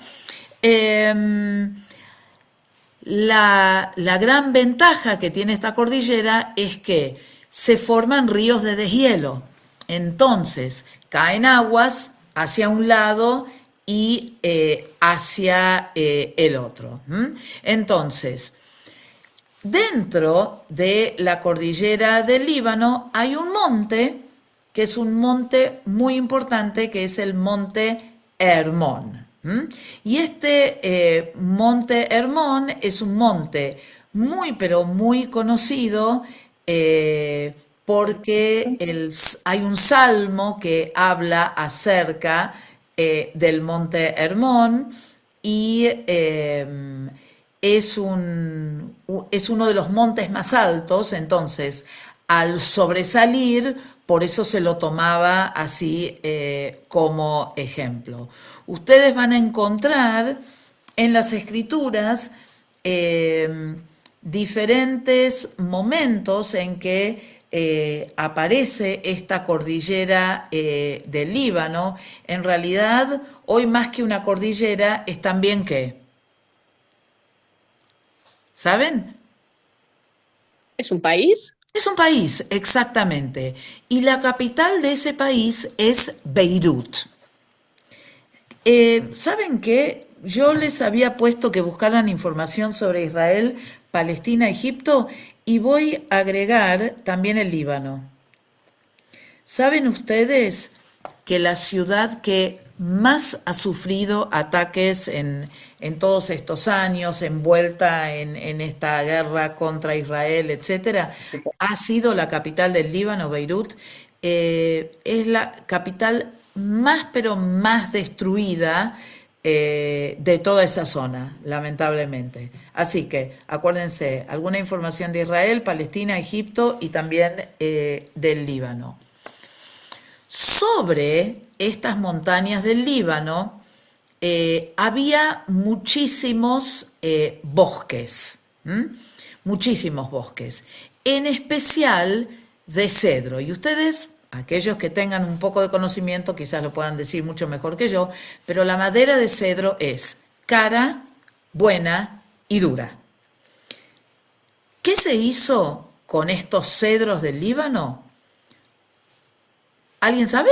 La gran ventaja que tiene esta cordillera es que se forman ríos de deshielo. Entonces, caen aguas hacia un lado y hacia el otro. Entonces, dentro de la cordillera del Líbano hay un monte, que es un monte muy importante, que es el monte Hermón. Y este monte Hermón es un monte muy, pero muy conocido porque hay un salmo que habla acerca del monte Hermón y es uno de los montes más altos. Entonces, al sobresalir, por eso se lo tomaba así como ejemplo. Ustedes van a encontrar en las Escrituras diferentes momentos en que aparece esta cordillera del Líbano. En realidad, hoy más que una cordillera, es también ¿qué? ¿Saben?
¿Es un país?
Es un país, exactamente. Y la capital de ese país es Beirut. ¿Saben qué? Yo les había puesto que buscaran información sobre Israel, Palestina, Egipto, y voy a agregar también el Líbano. ¿Saben ustedes que la ciudad que más ha sufrido ataques en todos estos años, envuelta en esta guerra contra Israel, etcétera, ha sido la capital del Líbano, Beirut? Es la capital más, pero más destruida de toda esa zona, lamentablemente. Así que, acuérdense, alguna información de Israel, Palestina, Egipto y también del Líbano. Sobre estas montañas del Líbano había muchísimos bosques, muchísimos bosques, en especial de cedro. Y ustedes, aquellos que tengan un poco de conocimiento, quizás lo puedan decir mucho mejor que yo, pero la madera de cedro es cara, buena y dura. ¿Qué se hizo con estos cedros del Líbano? ¿Alguien sabe?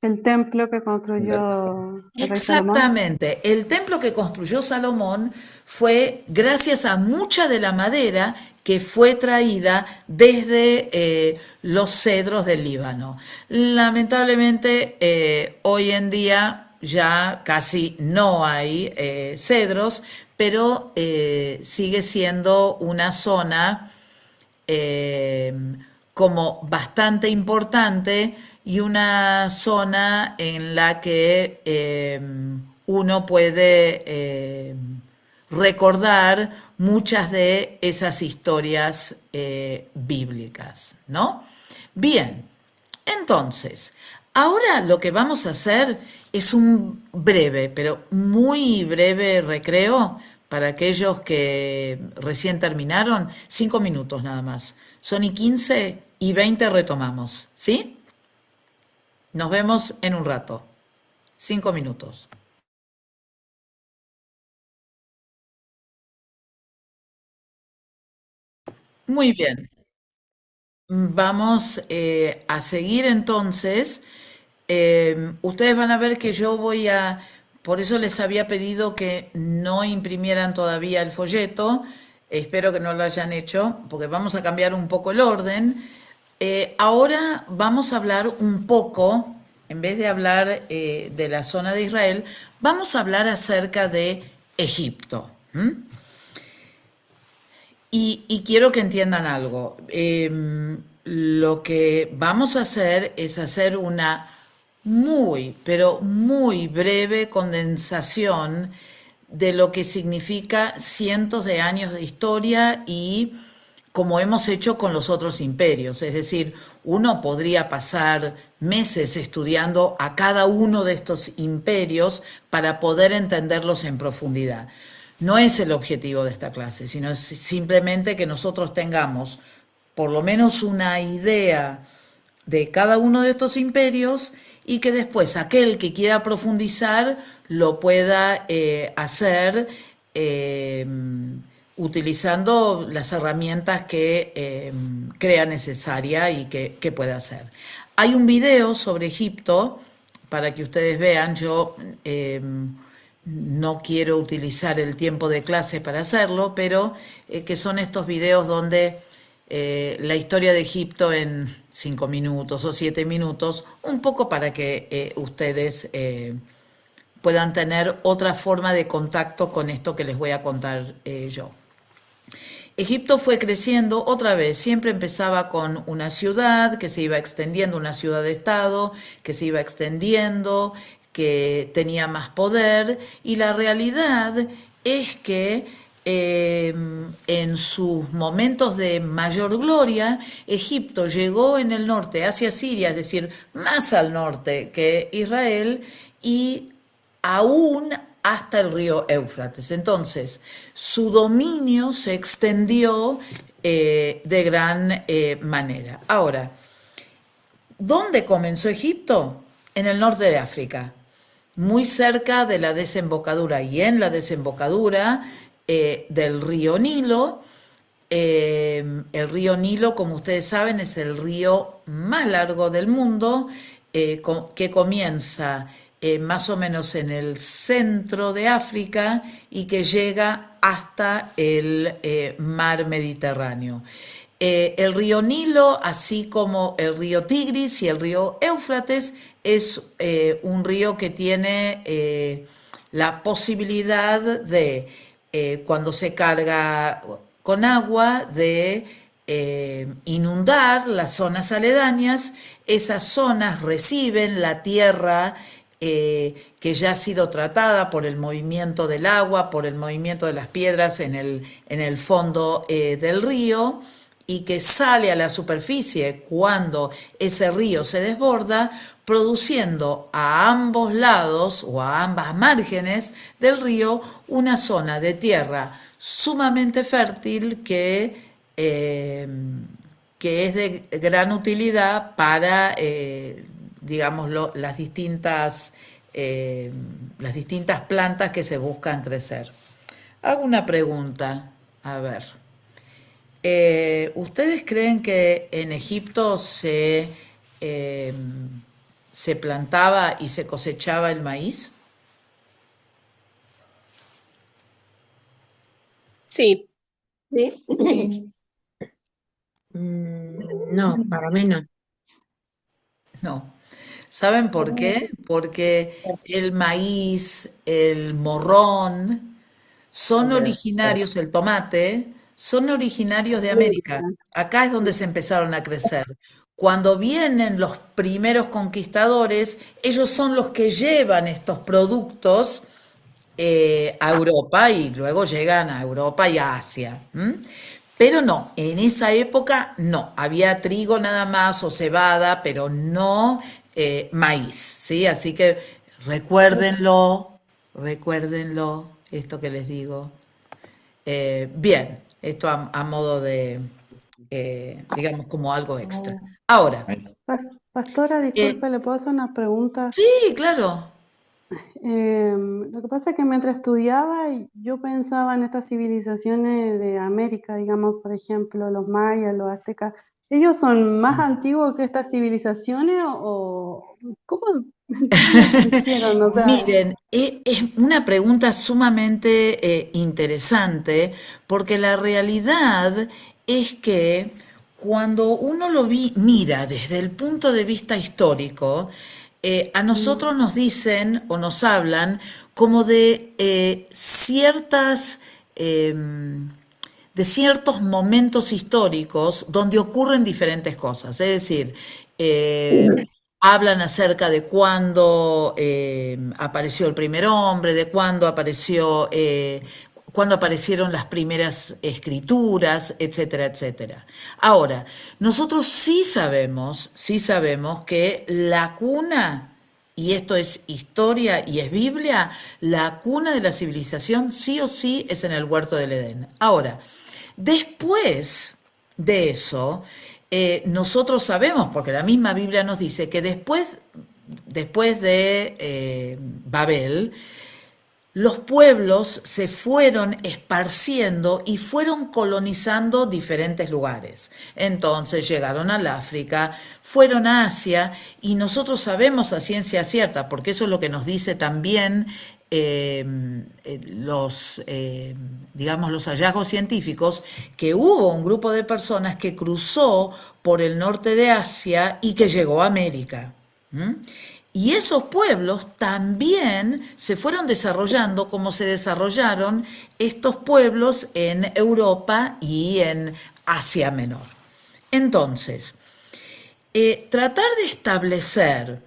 El templo que construyó el rey Salomón.
Exactamente. El templo que construyó Salomón fue gracias a mucha de la madera que fue traída desde los cedros del Líbano. Lamentablemente, hoy en día ya casi no hay cedros, pero sigue siendo una zona como bastante importante y una zona en la que uno puede recordar muchas de esas historias bíblicas, ¿no? Bien, entonces, ahora lo que vamos a hacer es un breve, pero muy breve recreo para aquellos que recién terminaron, 5 minutos nada más. Son y 15 y 20 retomamos, ¿sí? Nos vemos en un rato. 5 minutos. Muy bien. Vamos a seguir entonces. Ustedes van a ver que yo voy a, por eso les había pedido que no imprimieran todavía el folleto. Espero que no lo hayan hecho, porque vamos a cambiar un poco el orden. Ahora vamos a hablar un poco, en vez de hablar de la zona de Israel, vamos a hablar acerca de Egipto. ¿M? Y quiero que entiendan algo. Lo que vamos a hacer es hacer una muy, pero muy breve condensación de lo que significa cientos de años de historia y como hemos hecho con los otros imperios. Es decir, uno podría pasar meses estudiando a cada uno de estos imperios para poder entenderlos en profundidad. No es el objetivo de esta clase, sino es simplemente que nosotros tengamos por lo menos una idea de cada uno de estos imperios y que después aquel que quiera profundizar lo pueda hacer utilizando las herramientas que crea necesaria y que pueda hacer. Hay un video sobre Egipto para que ustedes vean. Yo no quiero utilizar el tiempo de clase para hacerlo, pero que son estos videos donde la historia de Egipto en 5 minutos o 7 minutos, un poco para que ustedes puedan tener otra forma de contacto con esto que les voy a contar yo. Egipto fue creciendo otra vez, siempre empezaba con una ciudad que se iba extendiendo, una ciudad-estado que se iba extendiendo, que tenía más poder, y la realidad es que en sus momentos de mayor gloria, Egipto llegó en el norte hacia Siria, es decir, más al norte que Israel, y aún hasta el río Éufrates. Entonces, su dominio se extendió de gran manera. Ahora, ¿dónde comenzó Egipto? En el norte de África, muy cerca de la desembocadura, y en la desembocadura del río Nilo. El río Nilo, como ustedes saben, es el río más largo del mundo, que comienza más o menos en el centro de África y que llega hasta el mar Mediterráneo. El río Nilo, así como el río Tigris y el río Éufrates, es un río que tiene la posibilidad de, cuando se carga con agua, de inundar las zonas aledañas. Esas zonas reciben la tierra que ya ha sido tratada por el movimiento del agua, por el movimiento de las piedras en el fondo del río, y que sale a la superficie cuando ese río se desborda, produciendo a ambos lados o a ambas márgenes del río una zona de tierra sumamente fértil que es de gran utilidad para, digámoslo, las distintas plantas que se buscan crecer. Hago una pregunta, a ver. ¿Ustedes creen que en Egipto se plantaba y se cosechaba el maíz?
Sí.
Sí. No, para mí no.
No. ¿Saben por qué? Porque el maíz, el morrón, son originarios, el tomate, son originarios de América. Acá es donde se empezaron a crecer. Cuando vienen los primeros conquistadores, ellos son los que llevan estos productos a Europa y luego llegan a Europa y a Asia. ¿M? Pero no, en esa época no, había trigo nada más o cebada, pero no maíz, ¿sí? Así que recuérdenlo, recuérdenlo, esto que les digo. Bien, esto a modo de, digamos, como algo extra.
Oh.
Ahora,
Pastora, disculpe, ¿le puedo hacer una pregunta?
sí, claro.
Lo que pasa es que mientras estudiaba, yo pensaba en estas civilizaciones de América, digamos, por ejemplo, los mayas, los aztecas. ¿Ellos son más antiguos que estas civilizaciones o cómo surgieron? O sea,
Miren, es una pregunta sumamente interesante porque la realidad es que cuando uno mira desde el punto de vista histórico, a nosotros nos dicen o nos hablan como de ciertos momentos históricos donde ocurren diferentes cosas. Es decir, hablan acerca de cuándo apareció el primer hombre, de cuándo aparecieron las primeras escrituras, etcétera, etcétera. Ahora, nosotros sí sabemos que la cuna, y esto es historia y es Biblia, la cuna de la civilización sí o sí es en el huerto del Edén. Ahora, después de eso, nosotros sabemos, porque la misma Biblia nos dice que después de Babel, los pueblos se fueron esparciendo y fueron colonizando diferentes lugares. Entonces llegaron al África, fueron a Asia y nosotros sabemos a ciencia cierta, porque eso es lo que nos dice también digamos, los hallazgos científicos, que hubo un grupo de personas que cruzó por el norte de Asia y que llegó a América. ¿Mm? Y esos pueblos también se fueron desarrollando como se desarrollaron estos pueblos en Europa y en Asia Menor. Entonces, tratar de establecer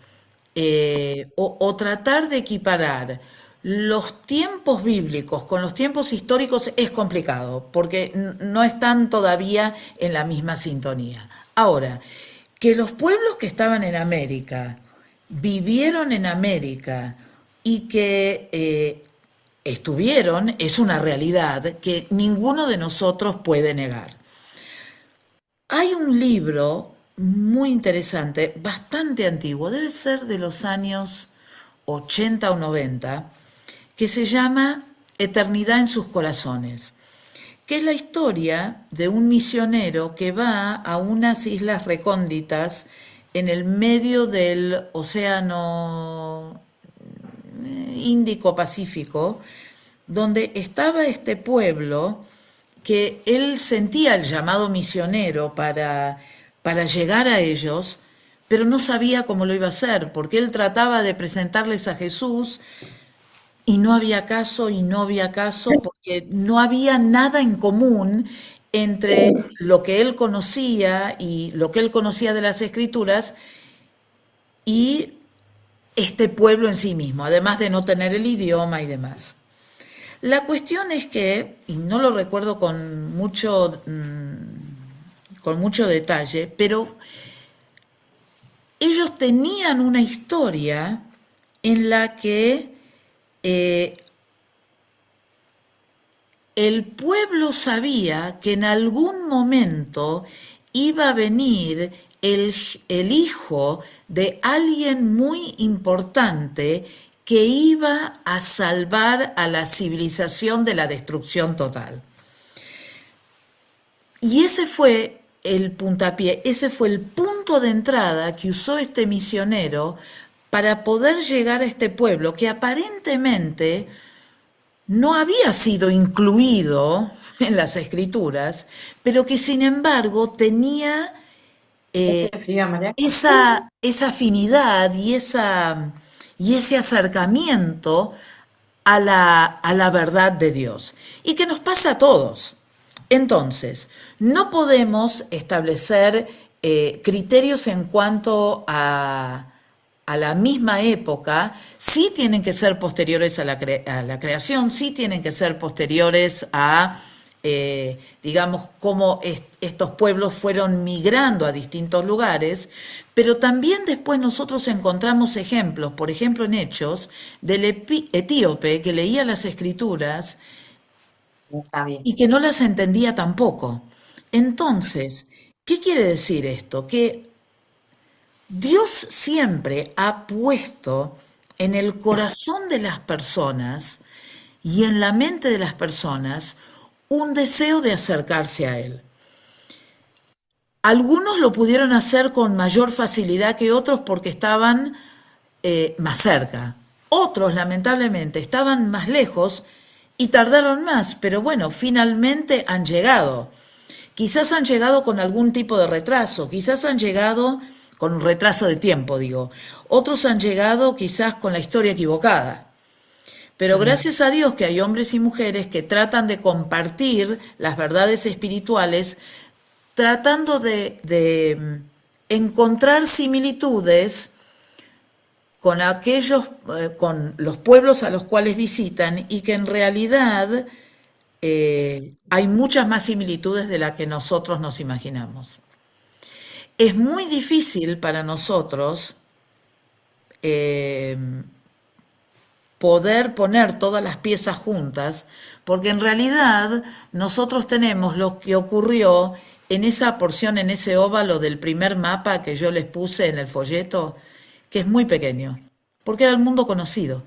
o tratar de equiparar los tiempos bíblicos con los tiempos históricos es complicado, porque no están todavía en la misma sintonía. Ahora, que los pueblos que estaban en América vivieron en América y que estuvieron, es una realidad que ninguno de nosotros puede negar. Hay un libro muy interesante, bastante antiguo, debe ser de los años 80 o 90, que se llama Eternidad en sus corazones, que es la historia de un misionero que va a unas islas recónditas en el medio del océano Índico-Pacífico, donde estaba este pueblo que él sentía el llamado misionero para llegar a ellos, pero no sabía cómo lo iba a hacer, porque él trataba de presentarles a Jesús y no había caso y no había caso, porque no había nada en común entre lo que él conocía y lo que él conocía de las Escrituras y este pueblo en sí mismo, además de no tener el idioma y demás. La cuestión es que, y no lo recuerdo con mucho detalle, pero ellos tenían una historia en la que el pueblo sabía que en algún momento iba a venir el hijo de alguien muy importante que iba a salvar a la civilización de la destrucción total. Y ese fue el puntapié, ese fue el punto de entrada que usó este misionero para poder llegar a este pueblo que aparentemente no había sido incluido en las Escrituras, pero que sin embargo tenía esa afinidad y ese acercamiento a la verdad de Dios. Y que nos pasa a todos. Entonces, no podemos establecer criterios en cuanto a la misma época. Sí tienen que ser posteriores a la creación, sí tienen que ser posteriores a, digamos, cómo estos pueblos fueron migrando a distintos lugares, pero también después nosotros encontramos ejemplos, por ejemplo en Hechos, del etíope que leía las escrituras y que no las entendía tampoco. Entonces, ¿qué quiere decir esto? Que Dios siempre ha puesto en el corazón de las personas y en la mente de las personas un deseo de acercarse a Él. Algunos lo pudieron hacer con mayor facilidad que otros porque estaban más cerca. Otros, lamentablemente, estaban más lejos y tardaron más, pero bueno, finalmente han llegado. Quizás han llegado con algún tipo de retraso, quizás han llegado con un retraso de tiempo, digo. Otros han llegado quizás con la historia equivocada. Pero gracias a Dios que hay hombres y mujeres que tratan de compartir las verdades espirituales, tratando de encontrar similitudes con con los pueblos a los cuales visitan, y que en realidad hay muchas más similitudes de las que nosotros nos imaginamos. Es muy difícil para nosotros poder poner todas las piezas juntas, porque en realidad nosotros tenemos lo que ocurrió en esa porción, en ese óvalo del primer mapa que yo les puse en el folleto, que es muy pequeño, porque era el mundo conocido.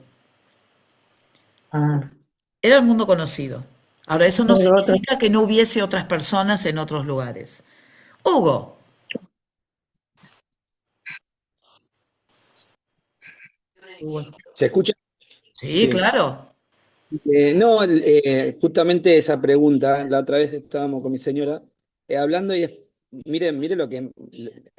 Era el mundo conocido. Ahora, eso no significa que no hubiese otras personas en otros lugares. Hugo.
¿Se escucha?
Sí, claro.
No, justamente esa pregunta, la otra vez estábamos con mi señora hablando y mire lo que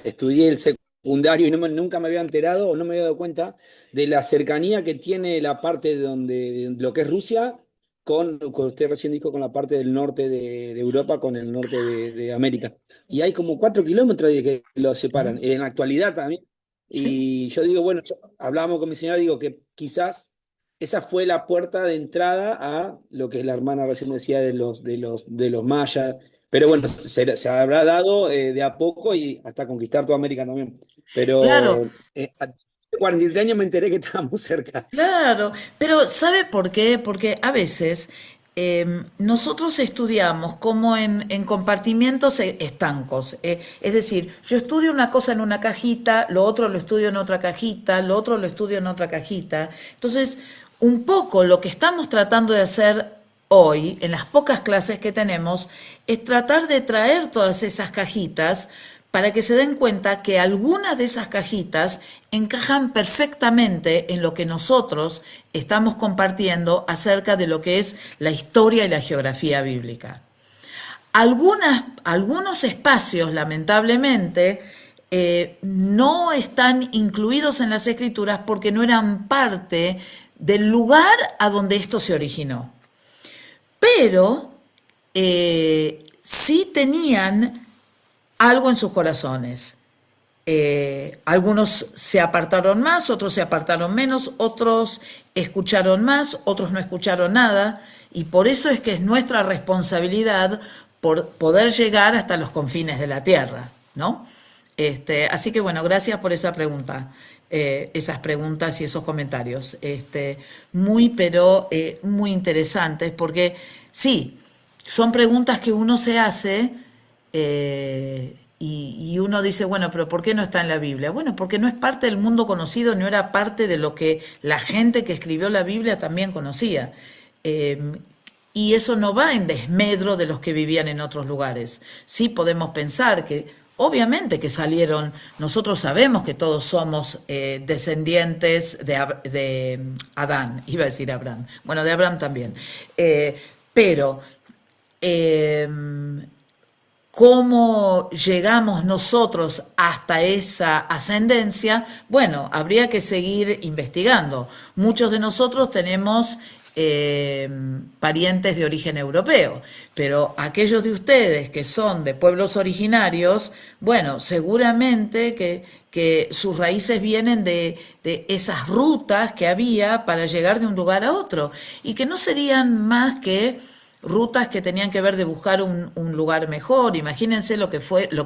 estudié el secundario y nunca me había enterado o no me había dado cuenta de la cercanía que tiene la parte de lo que es Rusia con usted recién dijo, con la parte del norte de Europa, con el norte de América. Y hay como 4 kilómetros que los separan, en la actualidad también. Y yo digo, bueno, hablábamos con mi señora, digo que quizás esa fue la puerta de entrada a lo que la hermana recién decía de los mayas. Pero bueno, se habrá dado de a poco y hasta conquistar toda América también. Pero
Claro.
A 43 años me enteré que estábamos cerca.
Claro, pero ¿sabe por qué? Porque a veces nosotros estudiamos como en compartimientos estancos. Es decir, yo estudio una cosa en una cajita, lo otro lo estudio en otra cajita, lo otro lo estudio en otra cajita. Entonces, un poco lo que estamos tratando de hacer hoy, en las pocas clases que tenemos, es tratar de traer todas esas cajitas para que se den cuenta que algunas de esas cajitas encajan perfectamente en lo que nosotros estamos compartiendo acerca de lo que es la historia y la geografía bíblica. Algunos espacios, lamentablemente, no están incluidos en las escrituras porque no eran parte del lugar a donde esto se originó. Pero sí tenían algo en sus corazones. Algunos se apartaron más, otros se apartaron menos, otros escucharon más, otros no escucharon nada, y por eso es que es nuestra responsabilidad por poder llegar hasta los confines de la tierra, ¿no? Así que bueno, gracias por esa pregunta, esas preguntas y esos comentarios, pero muy interesantes, porque sí, son preguntas que uno se hace. Y uno dice, bueno, pero ¿por qué no está en la Biblia? Bueno, porque no es parte del mundo conocido, no era parte de lo que la gente que escribió la Biblia también conocía. Y eso no va en desmedro de los que vivían en otros lugares. Sí podemos pensar que, obviamente que salieron, nosotros sabemos que todos somos descendientes de Adán, iba a decir Abraham, bueno, de Abraham también, pero ¿Cómo llegamos nosotros hasta esa ascendencia? Bueno, habría que seguir investigando. Muchos de nosotros tenemos parientes de origen europeo, pero aquellos de ustedes que son de pueblos originarios, bueno, seguramente que sus raíces vienen de esas rutas que había para llegar de un lugar a otro y que no serían más que rutas que tenían que ver de buscar un lugar mejor. Imagínense lo que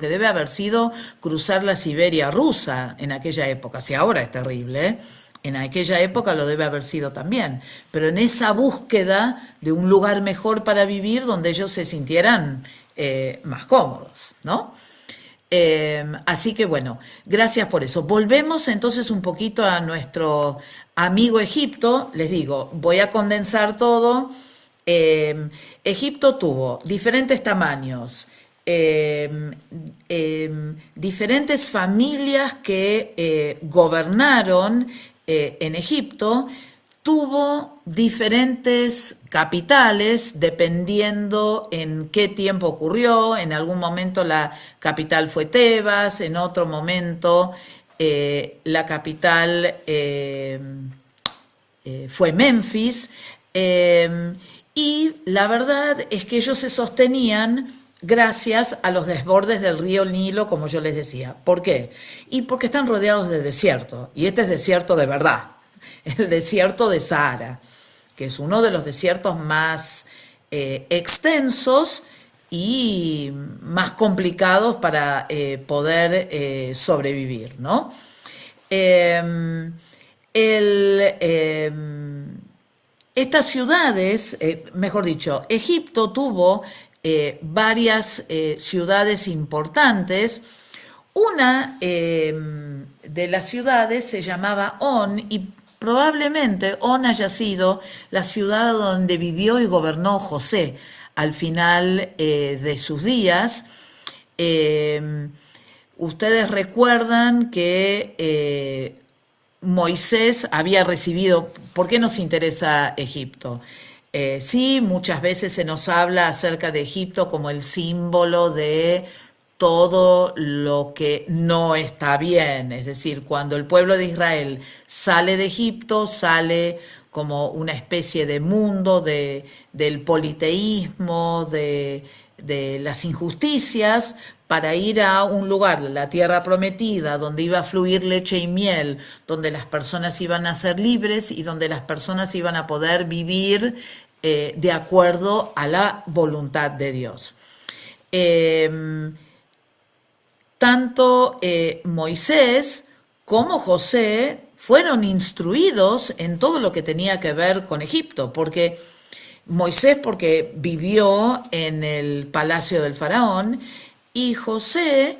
debe haber sido cruzar la Siberia rusa en aquella época. Si ahora es terrible, ¿eh? En aquella época lo debe haber sido también. Pero en esa búsqueda de un lugar mejor para vivir donde ellos se sintieran más cómodos, ¿no? Así que bueno, gracias por eso. Volvemos entonces un poquito a nuestro amigo Egipto. Les digo, voy a condensar todo. Egipto tuvo diferentes tamaños, diferentes familias que gobernaron en Egipto, tuvo diferentes capitales dependiendo en qué tiempo ocurrió. En algún momento la capital fue Tebas, en otro momento la capital fue Memphis. Y la verdad es que ellos se sostenían gracias a los desbordes del río Nilo, como yo les decía. ¿Por qué? Y porque están rodeados de desierto, y este es desierto de verdad, el desierto de Sahara, que es uno de los desiertos más extensos y más complicados para poder sobrevivir, ¿no? Estas ciudades, mejor dicho, Egipto tuvo varias ciudades importantes. Una de las ciudades se llamaba On y probablemente On haya sido la ciudad donde vivió y gobernó José al final de sus días. Ustedes recuerdan que Moisés había recibido. ¿Por qué nos interesa Egipto? Sí, muchas veces se nos habla acerca de Egipto como el símbolo de todo lo que no está bien. Es decir, cuando el pueblo de Israel sale de Egipto, sale como una especie de mundo del politeísmo, de las injusticias, para ir a un lugar, la tierra prometida, donde iba a fluir leche y miel, donde las personas iban a ser libres y donde las personas iban a poder vivir de acuerdo a la voluntad de Dios. Tanto Moisés como José fueron instruidos en todo lo que tenía que ver con Egipto, porque Moisés porque vivió en el palacio del faraón, y José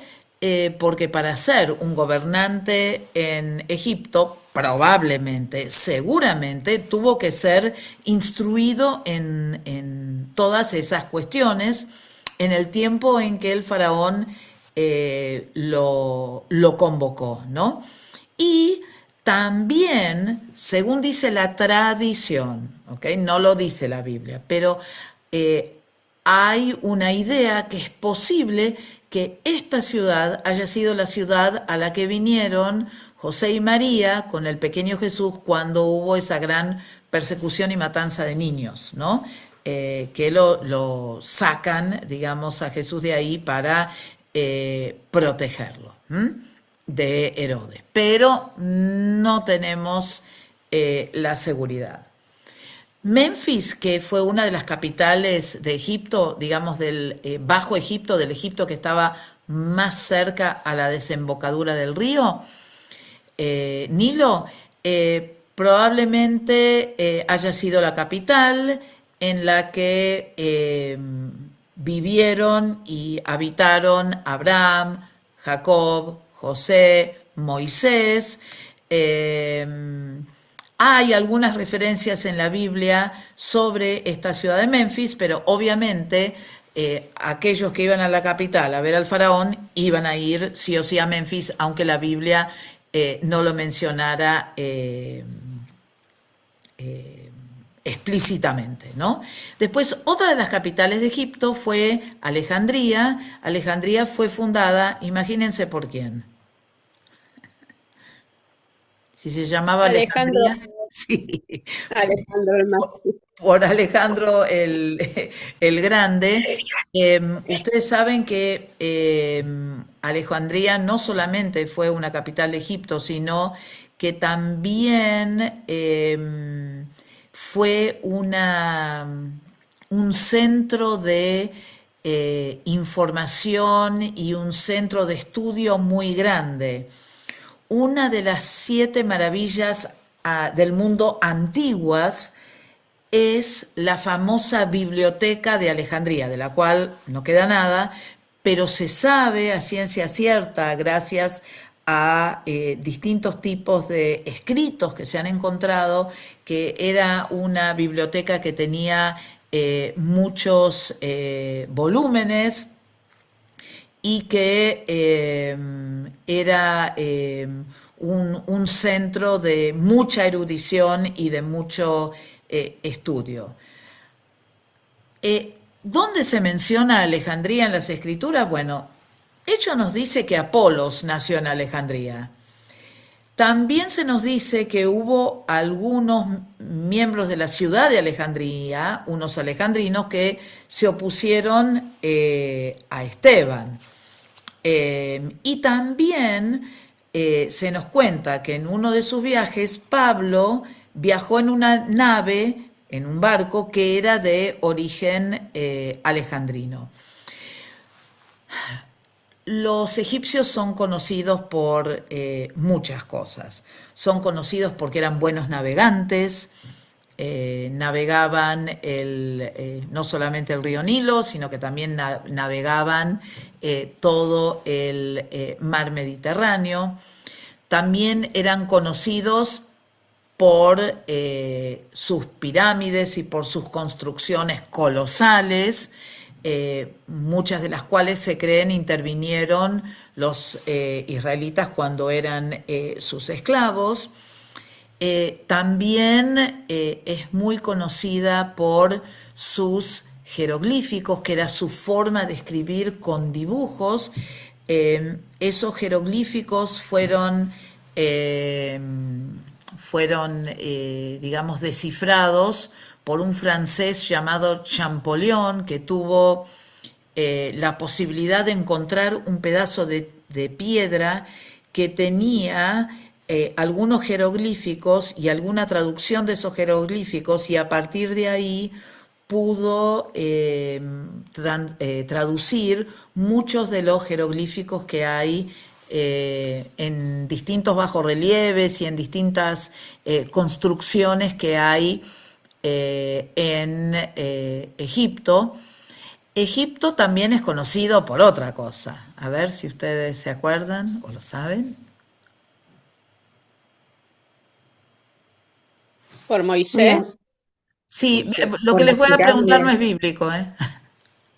porque para ser un gobernante en Egipto, probablemente, seguramente, tuvo que ser instruido en todas esas cuestiones en el tiempo en que el faraón lo convocó, ¿no? Y también, según dice la tradición, ¿okay? No lo dice la Biblia, pero hay una idea que es posible que esta ciudad haya sido la ciudad a la que vinieron José y María con el pequeño Jesús cuando hubo esa gran persecución y matanza de niños, ¿no? Que lo sacan, digamos, a Jesús de ahí para protegerlo de Herodes. Pero no tenemos la seguridad. Memphis, que fue una de las capitales de Egipto, digamos del Bajo Egipto, del Egipto que estaba más cerca a la desembocadura del río Nilo, probablemente haya sido la capital en la que vivieron y habitaron Abraham, Jacob, José, Moisés. Hay algunas referencias en la Biblia sobre esta ciudad de Memphis, pero obviamente aquellos que iban a la capital a ver al faraón iban a ir sí o sí a Memphis, aunque la Biblia no lo mencionara explícitamente, ¿no? Después, otra de las capitales de Egipto fue Alejandría. Alejandría fue fundada, imagínense por quién. Si se llamaba
Alejandro,
Alejandría, sí,
Alejandro el Magno.
por Alejandro el Grande. Ustedes saben que Alejandría no solamente fue una capital de Egipto, sino que también fue un centro de información y un centro de estudio muy grande. Una de las 7 maravillas del mundo antiguas es la famosa Biblioteca de Alejandría, de la cual no queda nada, pero se sabe a ciencia cierta, gracias a distintos tipos de escritos que se han encontrado, que era una biblioteca que tenía muchos volúmenes y que era un centro de mucha erudición y de mucho estudio. ¿Dónde se menciona Alejandría en las Escrituras? Bueno, Hechos nos dice que Apolos nació en Alejandría. También se nos dice que hubo algunos miembros de la ciudad de Alejandría, unos alejandrinos, que se opusieron a Esteban. Y también se nos cuenta que en uno de sus viajes Pablo viajó en una nave, en un barco que era de origen alejandrino. Los egipcios son conocidos por muchas cosas. Son conocidos porque eran buenos navegantes, navegaban no solamente el río Nilo, sino que también navegaban todo el mar Mediterráneo. También eran conocidos por sus pirámides y por sus construcciones colosales, muchas de las cuales se creen intervinieron los israelitas cuando eran sus esclavos. También es muy conocida por sus jeroglíficos, que era su forma de escribir con dibujos. Esos jeroglíficos fueron digamos, descifrados por un francés llamado Champollion, que tuvo la posibilidad de encontrar un pedazo de piedra que tenía algunos jeroglíficos y alguna traducción de esos jeroglíficos, y a partir de ahí pudo traducir muchos de los jeroglíficos que hay en distintos bajorrelieves y en distintas construcciones que hay en Egipto. Egipto también es conocido por otra cosa. A ver si ustedes se acuerdan o lo saben.
Por Moisés.
Sí, lo que les voy a preguntar no es bíblico,
Las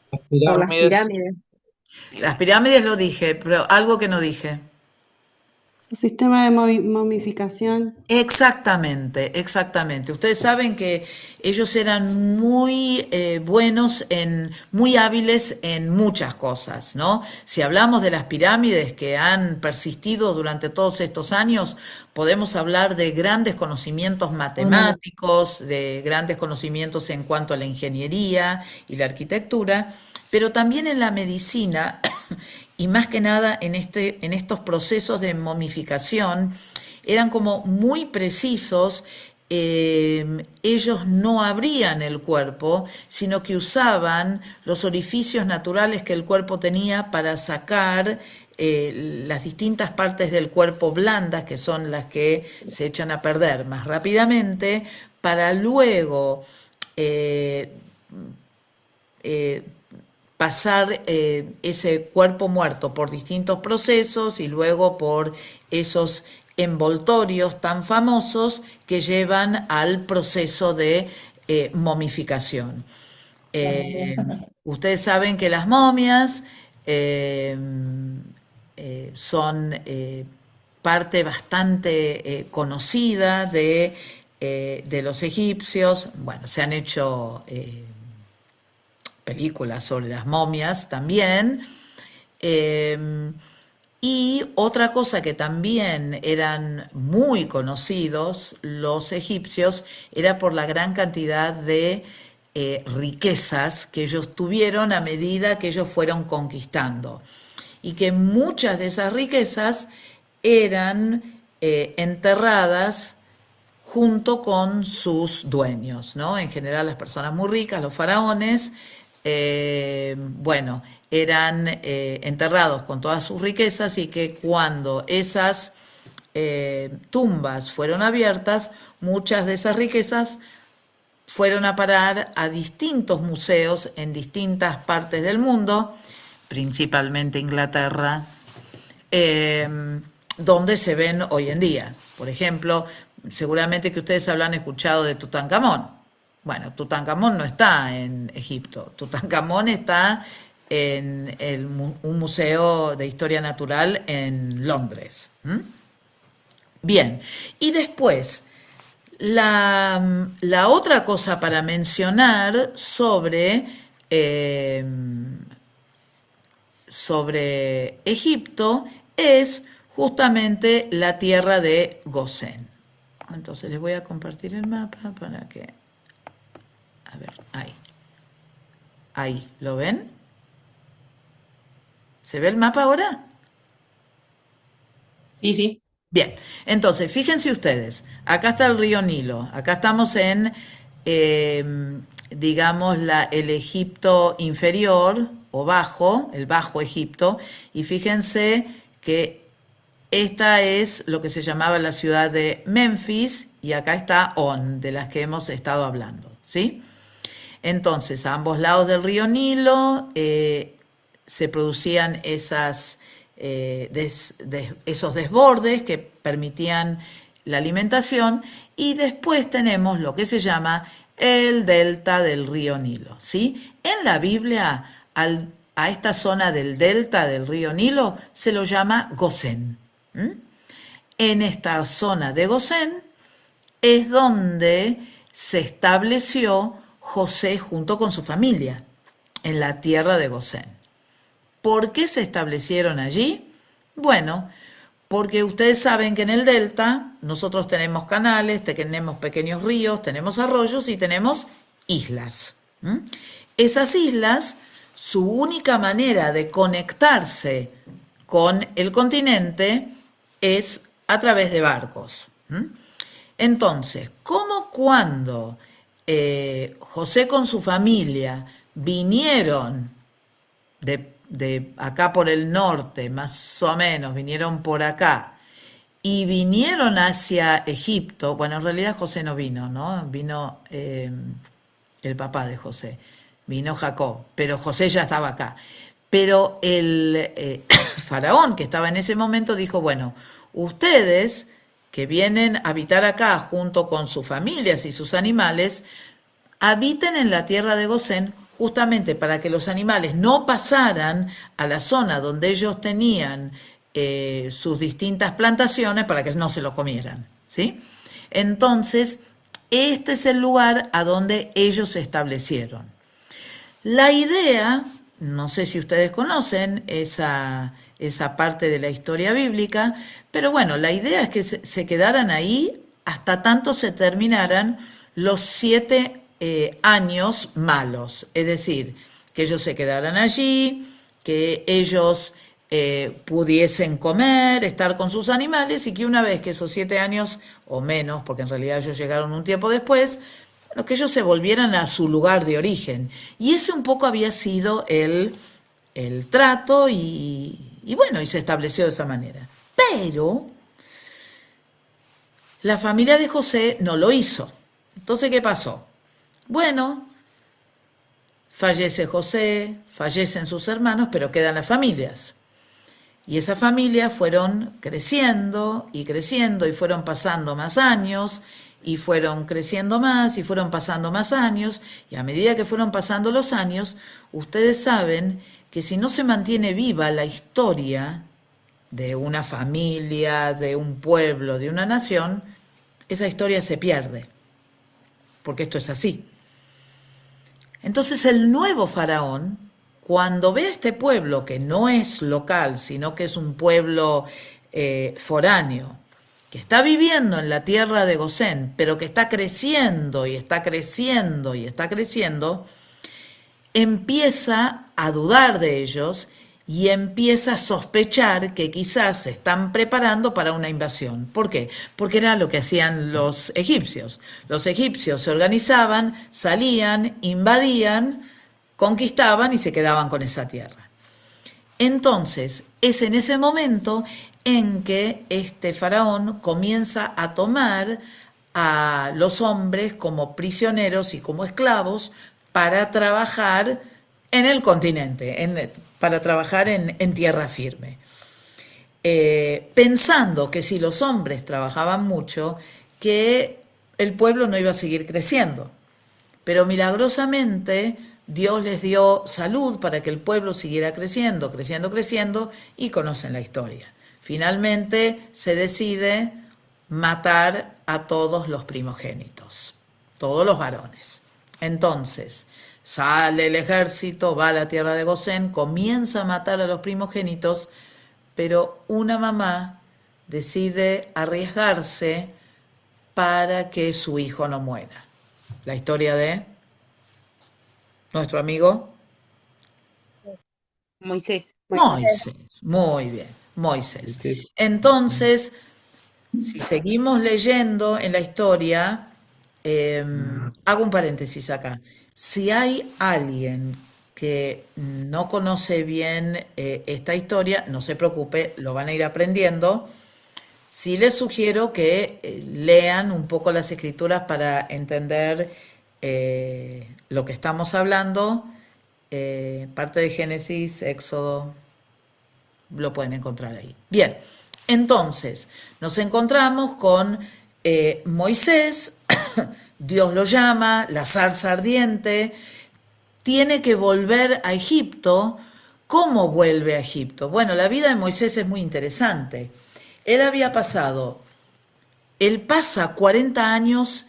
Por las
pirámides.
pirámides.
Las pirámides lo dije, pero algo que no dije.
Su sistema de momificación.
Exactamente, exactamente. Ustedes saben que ellos eran muy buenos, muy hábiles en muchas cosas, ¿no? Si hablamos de las pirámides que han persistido durante todos estos años, podemos hablar de grandes conocimientos matemáticos, de grandes conocimientos en cuanto a la ingeniería y la arquitectura, pero también en la medicina. Y más que nada en estos procesos de momificación, eran como muy precisos. Ellos no abrían el cuerpo, sino que usaban los orificios naturales que el cuerpo tenía para sacar las distintas partes del cuerpo blandas, que son las que se echan a perder más rápidamente, para luego pasar ese cuerpo muerto por distintos procesos y luego por esos envoltorios tan famosos que llevan al proceso de momificación. Ustedes saben que las momias son parte bastante conocida de de los egipcios. Bueno, se han hecho películas sobre las momias también. Y otra cosa que también eran muy conocidos los egipcios era por la gran cantidad de riquezas que ellos tuvieron a medida que ellos fueron conquistando. Y que muchas de esas riquezas eran enterradas junto con sus dueños, ¿no? En general las personas muy ricas, los faraones, bueno, eran enterrados con todas sus riquezas y que cuando esas tumbas fueron abiertas, muchas de esas riquezas fueron a parar a distintos museos en distintas partes del mundo, principalmente Inglaterra, donde se ven hoy en día. Por ejemplo, seguramente que ustedes habrán escuchado de Tutankamón. Bueno, Tutankamón no está en Egipto, Tutankamón está en un museo de historia natural en Londres. Bien, y después, la otra cosa para mencionar sobre Egipto es justamente la tierra de Gosén. Entonces les voy a compartir el mapa para que... A ver, ahí, ¿lo ven? ¿Se ve el mapa ahora?
Sí, sí.
Bien, entonces, fíjense ustedes, acá está el río Nilo, acá estamos en, digamos, el Egipto inferior o bajo, el Bajo Egipto, y fíjense que esta es lo que se llamaba la ciudad de Memphis, y acá está On, de las que hemos estado hablando, ¿sí? Entonces, a ambos lados del río Nilo se producían esos desbordes que permitían la alimentación, y después tenemos lo que se llama el delta del río Nilo, ¿sí? En la Biblia, a esta zona del delta del río Nilo se lo llama Gosén. En esta zona de Gosén es donde se estableció José junto con su familia, en la tierra de Gosén. ¿Por qué se establecieron allí? Bueno, porque ustedes saben que en el delta nosotros tenemos canales, tenemos pequeños ríos, tenemos arroyos y tenemos islas. Esas islas, su única manera de conectarse con el continente es a través de barcos. Entonces, ¿cómo cuando José con su familia vinieron de acá por el norte, más o menos, vinieron por acá, y vinieron hacia Egipto? Bueno, en realidad José no vino, ¿no? Vino el papá de José, vino Jacob, pero José ya estaba acá. Pero el faraón que estaba en ese momento dijo, bueno, ustedes que vienen a habitar acá junto con sus familias y sus animales, habiten en la tierra de Gosén justamente para que los animales no pasaran a la zona donde ellos tenían sus distintas plantaciones para que no se lo comieran, ¿sí? Entonces, este es el lugar a donde ellos se establecieron. La idea, no sé si ustedes conocen esa parte de la historia bíblica, pero bueno, la idea es que se quedaran ahí hasta tanto se terminaran los 7 años malos, es decir, que ellos se quedaran allí, que ellos pudiesen comer, estar con sus animales, y que una vez que esos 7 años o menos, porque en realidad ellos llegaron un tiempo después, bueno, que ellos se volvieran a su lugar de origen. Y ese un poco había sido el trato y bueno, y se estableció de esa manera. Pero la familia de José no lo hizo. Entonces, ¿qué pasó? Bueno, fallece José, fallecen sus hermanos, pero quedan las familias. Y esas familias fueron creciendo y creciendo y fueron pasando más años y fueron creciendo más y fueron pasando más años, y a medida que fueron pasando los años, ustedes saben que si no se mantiene viva la historia de una familia, de un pueblo, de una nación, esa historia se pierde, porque esto es así. Entonces el nuevo faraón, cuando ve a este pueblo que no es local, sino que es un pueblo foráneo, que está viviendo en la tierra de Gosén, pero que está creciendo y está creciendo y está creciendo, empieza a dudar de ellos y empieza a sospechar que quizás se están preparando para una invasión. ¿Por qué? Porque era lo que hacían los egipcios. Los egipcios se organizaban, salían, invadían, conquistaban y se quedaban con esa tierra. Entonces, es en ese momento en que este faraón comienza a tomar a los hombres como prisioneros y como esclavos para trabajar en el continente, para trabajar en tierra firme. Pensando que si los hombres trabajaban mucho, que el pueblo no iba a seguir creciendo. Pero milagrosamente Dios les dio salud para que el pueblo siguiera creciendo, creciendo, creciendo, y conocen la historia. Finalmente se decide matar a todos los primogénitos, todos los varones. Entonces, sale el ejército, va a la tierra de Gosén, comienza a matar a los primogénitos, pero una mamá decide arriesgarse para que su hijo no muera. La historia de nuestro amigo
Moisés.
Moisés. Muy bien, Moisés. Entonces, si seguimos leyendo en la historia, hago un paréntesis acá. Si hay alguien que no conoce bien esta historia, no se preocupe, lo van a ir aprendiendo. Sí les sugiero que lean un poco las escrituras para entender lo que estamos hablando. Parte de Génesis, Éxodo, lo pueden encontrar ahí. Bien, entonces nos encontramos con Moisés. Dios lo llama, la zarza ardiente, tiene que volver a Egipto. ¿Cómo vuelve a Egipto? Bueno, la vida de Moisés es muy interesante. Él pasa 40 años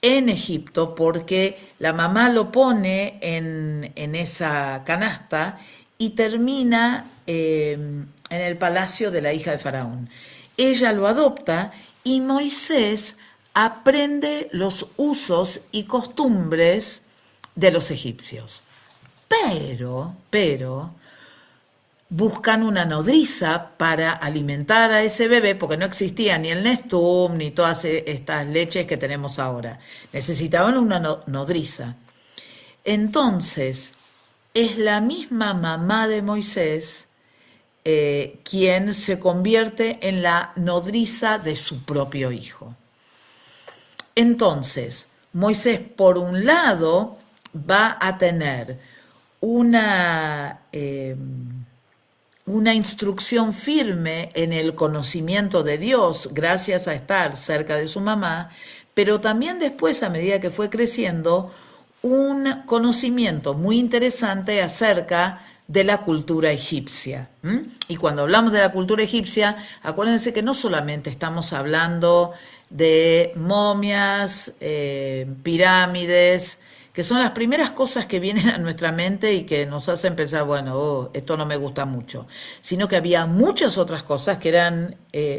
en Egipto porque la mamá lo pone en esa canasta y termina en el palacio de la hija de Faraón. Ella lo adopta y Moisés aprende los usos y costumbres de los egipcios. Pero buscan una nodriza para alimentar a ese bebé, porque no existía ni el Nestum ni todas estas leches que tenemos ahora. Necesitaban una nodriza. Entonces, es la misma mamá de Moisés quien se convierte en la nodriza de su propio hijo. Entonces, Moisés, por un lado, va a tener una instrucción firme en el conocimiento de Dios, gracias a estar cerca de su mamá, pero también después, a medida que fue creciendo, un conocimiento muy interesante acerca de la cultura egipcia. Y cuando hablamos de la cultura egipcia, acuérdense que no solamente estamos hablando de momias, pirámides, que son las primeras cosas que vienen a nuestra mente y que nos hacen pensar, bueno, esto no me gusta mucho, sino que había muchas otras cosas que eran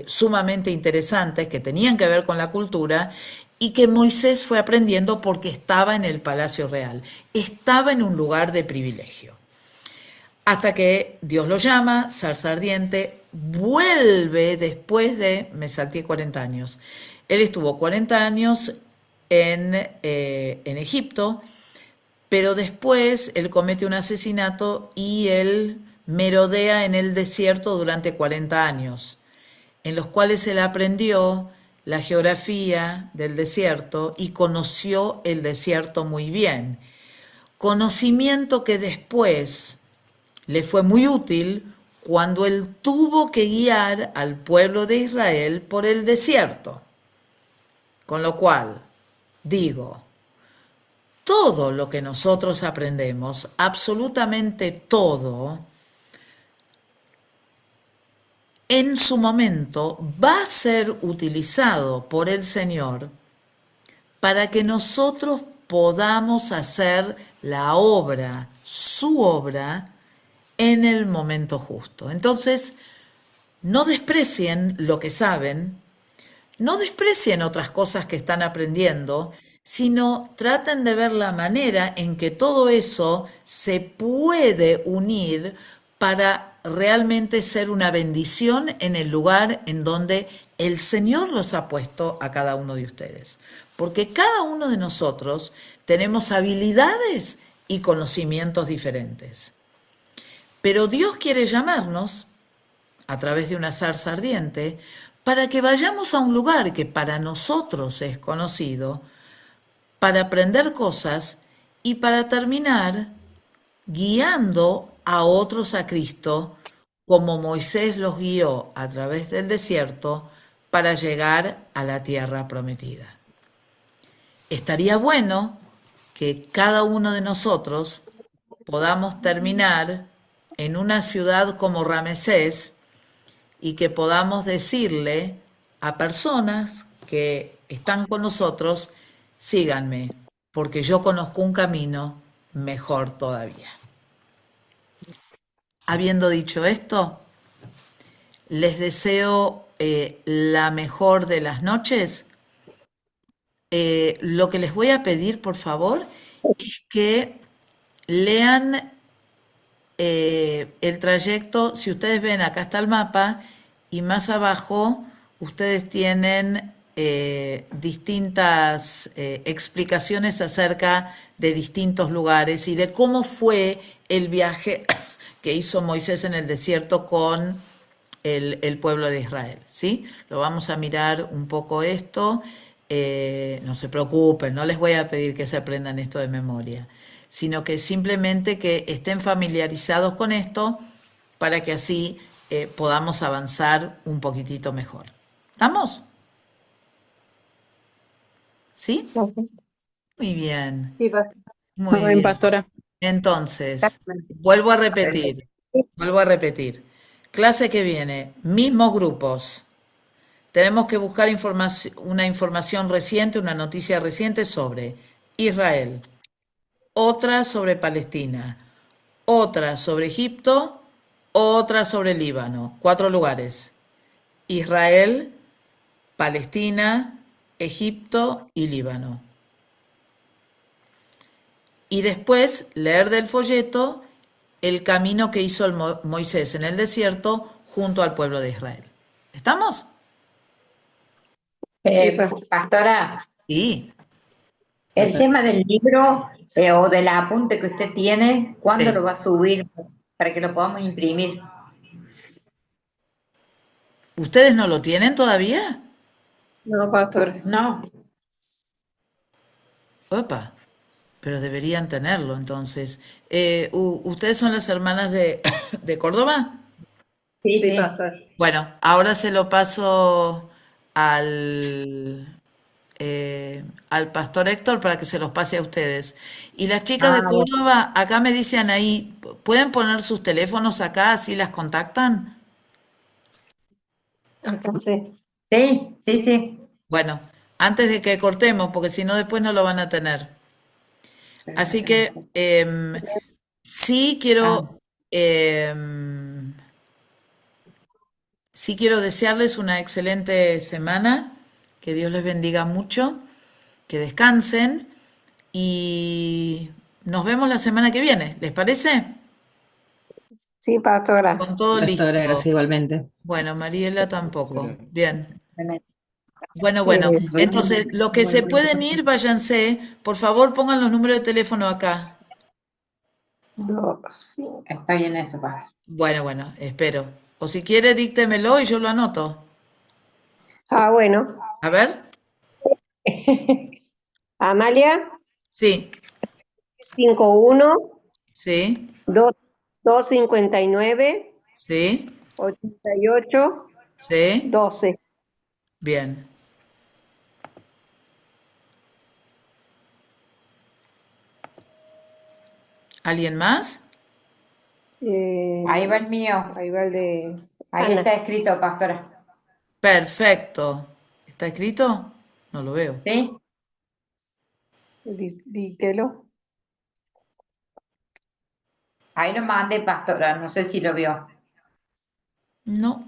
sumamente interesantes, que tenían que ver con la cultura y que Moisés fue aprendiendo porque estaba en el Palacio Real, estaba en un lugar de privilegio. Hasta que Dios lo llama, zarza ardiente, vuelve después de, me salté 40 años, él estuvo 40 años en Egipto, pero después él comete un asesinato y él merodea en el desierto durante 40 años, en los cuales él aprendió la geografía del desierto y conoció el desierto muy bien. Conocimiento que después le fue muy útil cuando él tuvo que guiar al pueblo de Israel por el desierto. Con lo cual, digo, todo lo que nosotros aprendemos, absolutamente todo, en su momento va a ser utilizado por el Señor para que nosotros podamos hacer la obra, su obra, en el momento justo. Entonces, no desprecien lo que saben, no desprecien otras cosas que están aprendiendo, sino traten de ver la manera en que todo eso se puede unir para realmente ser una bendición en el lugar en donde el Señor los ha puesto a cada uno de ustedes. Porque cada uno de nosotros tenemos habilidades y conocimientos diferentes. Pero Dios quiere llamarnos a través de una zarza ardiente para que vayamos a un lugar que para nosotros es conocido, para aprender cosas y para terminar guiando a otros a Cristo, como Moisés los guió a través del desierto para llegar a la tierra prometida. Estaría bueno que cada uno de nosotros podamos terminar en una ciudad como Ramesés y que podamos decirle a personas que están con nosotros, síganme, porque yo conozco un camino mejor todavía. Habiendo dicho esto, les deseo la mejor de las noches. Lo que les voy a pedir, por favor, es que lean el trayecto. Si ustedes ven, acá está el mapa y más abajo ustedes tienen distintas explicaciones acerca de distintos lugares y de cómo fue el viaje que hizo Moisés en el desierto con el pueblo de Israel, ¿sí? Lo vamos a mirar un poco esto. No se preocupen, no les voy a pedir que se aprendan esto de memoria, sino que simplemente que estén familiarizados con esto para que así podamos avanzar un poquitito mejor. ¿Estamos? ¿Sí? Muy bien.
Sí,
Muy
bien,
bien.
pastora.
Entonces, vuelvo a repetir. Clase que viene, mismos grupos. Tenemos que buscar una información reciente, una noticia reciente sobre Israel, otra sobre Palestina, otra sobre Egipto, otra sobre Líbano. 4 lugares: Israel, Palestina, Egipto y Líbano. Y después leer del folleto el camino que hizo Moisés en el desierto junto al pueblo de Israel. ¿Estamos?
Pastora,
Sí.
el tema del libro o del apunte que usted tiene, ¿cuándo lo va a subir para que lo podamos imprimir?
¿Ustedes no lo tienen todavía?
No, pastor.
No.
Opa, pero deberían tenerlo entonces. ¿Ustedes son las hermanas de Córdoba?
Sí, pastor.
Bueno, ahora se lo paso al pastor Héctor para que se los pase a ustedes. Y las chicas de
Bueno.
Córdoba, acá me dicen ahí, ¿pueden poner sus teléfonos acá así las contactan?
Sí, sí, sí.
Bueno, antes de que cortemos, porque si no después no lo van a tener. Así que sí quiero desearles una excelente semana, que Dios les bendiga mucho, que descansen y nos vemos la semana que viene. ¿Les parece?
Sí, pastora.
Con todo listo.
Pastora, gracias igualmente.
Bueno, Mariela tampoco. Bien. Bueno,
Sí.
entonces los que se pueden ir, váyanse. Por favor, pongan los números de teléfono acá.
2.
Estoy en eso, padre.
Bueno, espero. O si quiere, díctemelo y yo lo anoto.
Ah, bueno.
A ver.
Amalia,
Sí,
51,
sí,
259,
sí,
88,
sí.
12.
Bien. ¿Alguien más?
Ahí va el mío.
Ahí va el de
Ahí
Ana.
está escrito, pastora.
Perfecto. ¿Está escrito? No lo veo.
¿Sí?
Dígelo.
Ahí lo mandé, pastora. No sé si lo vio.
No.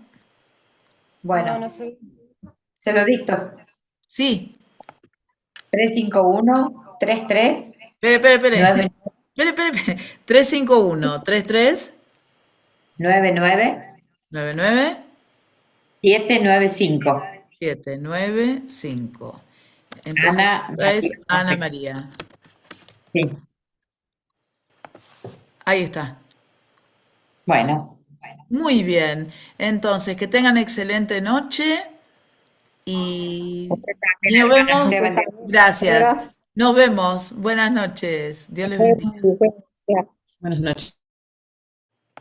No,
Bueno,
no sé.
se lo dicto.
Sí.
351-33.
Espere. 351, 33,
99
99,
795.
795. Entonces,
Ana
esta es
María.
Ana María.
Sí.
Ahí está.
Bueno,
Muy bien. Entonces, que tengan excelente noche y nos vemos.
se bendiga.
Gracias. Nos vemos. Buenas noches. Dios les bendiga.
Gracias.
Buenas noches.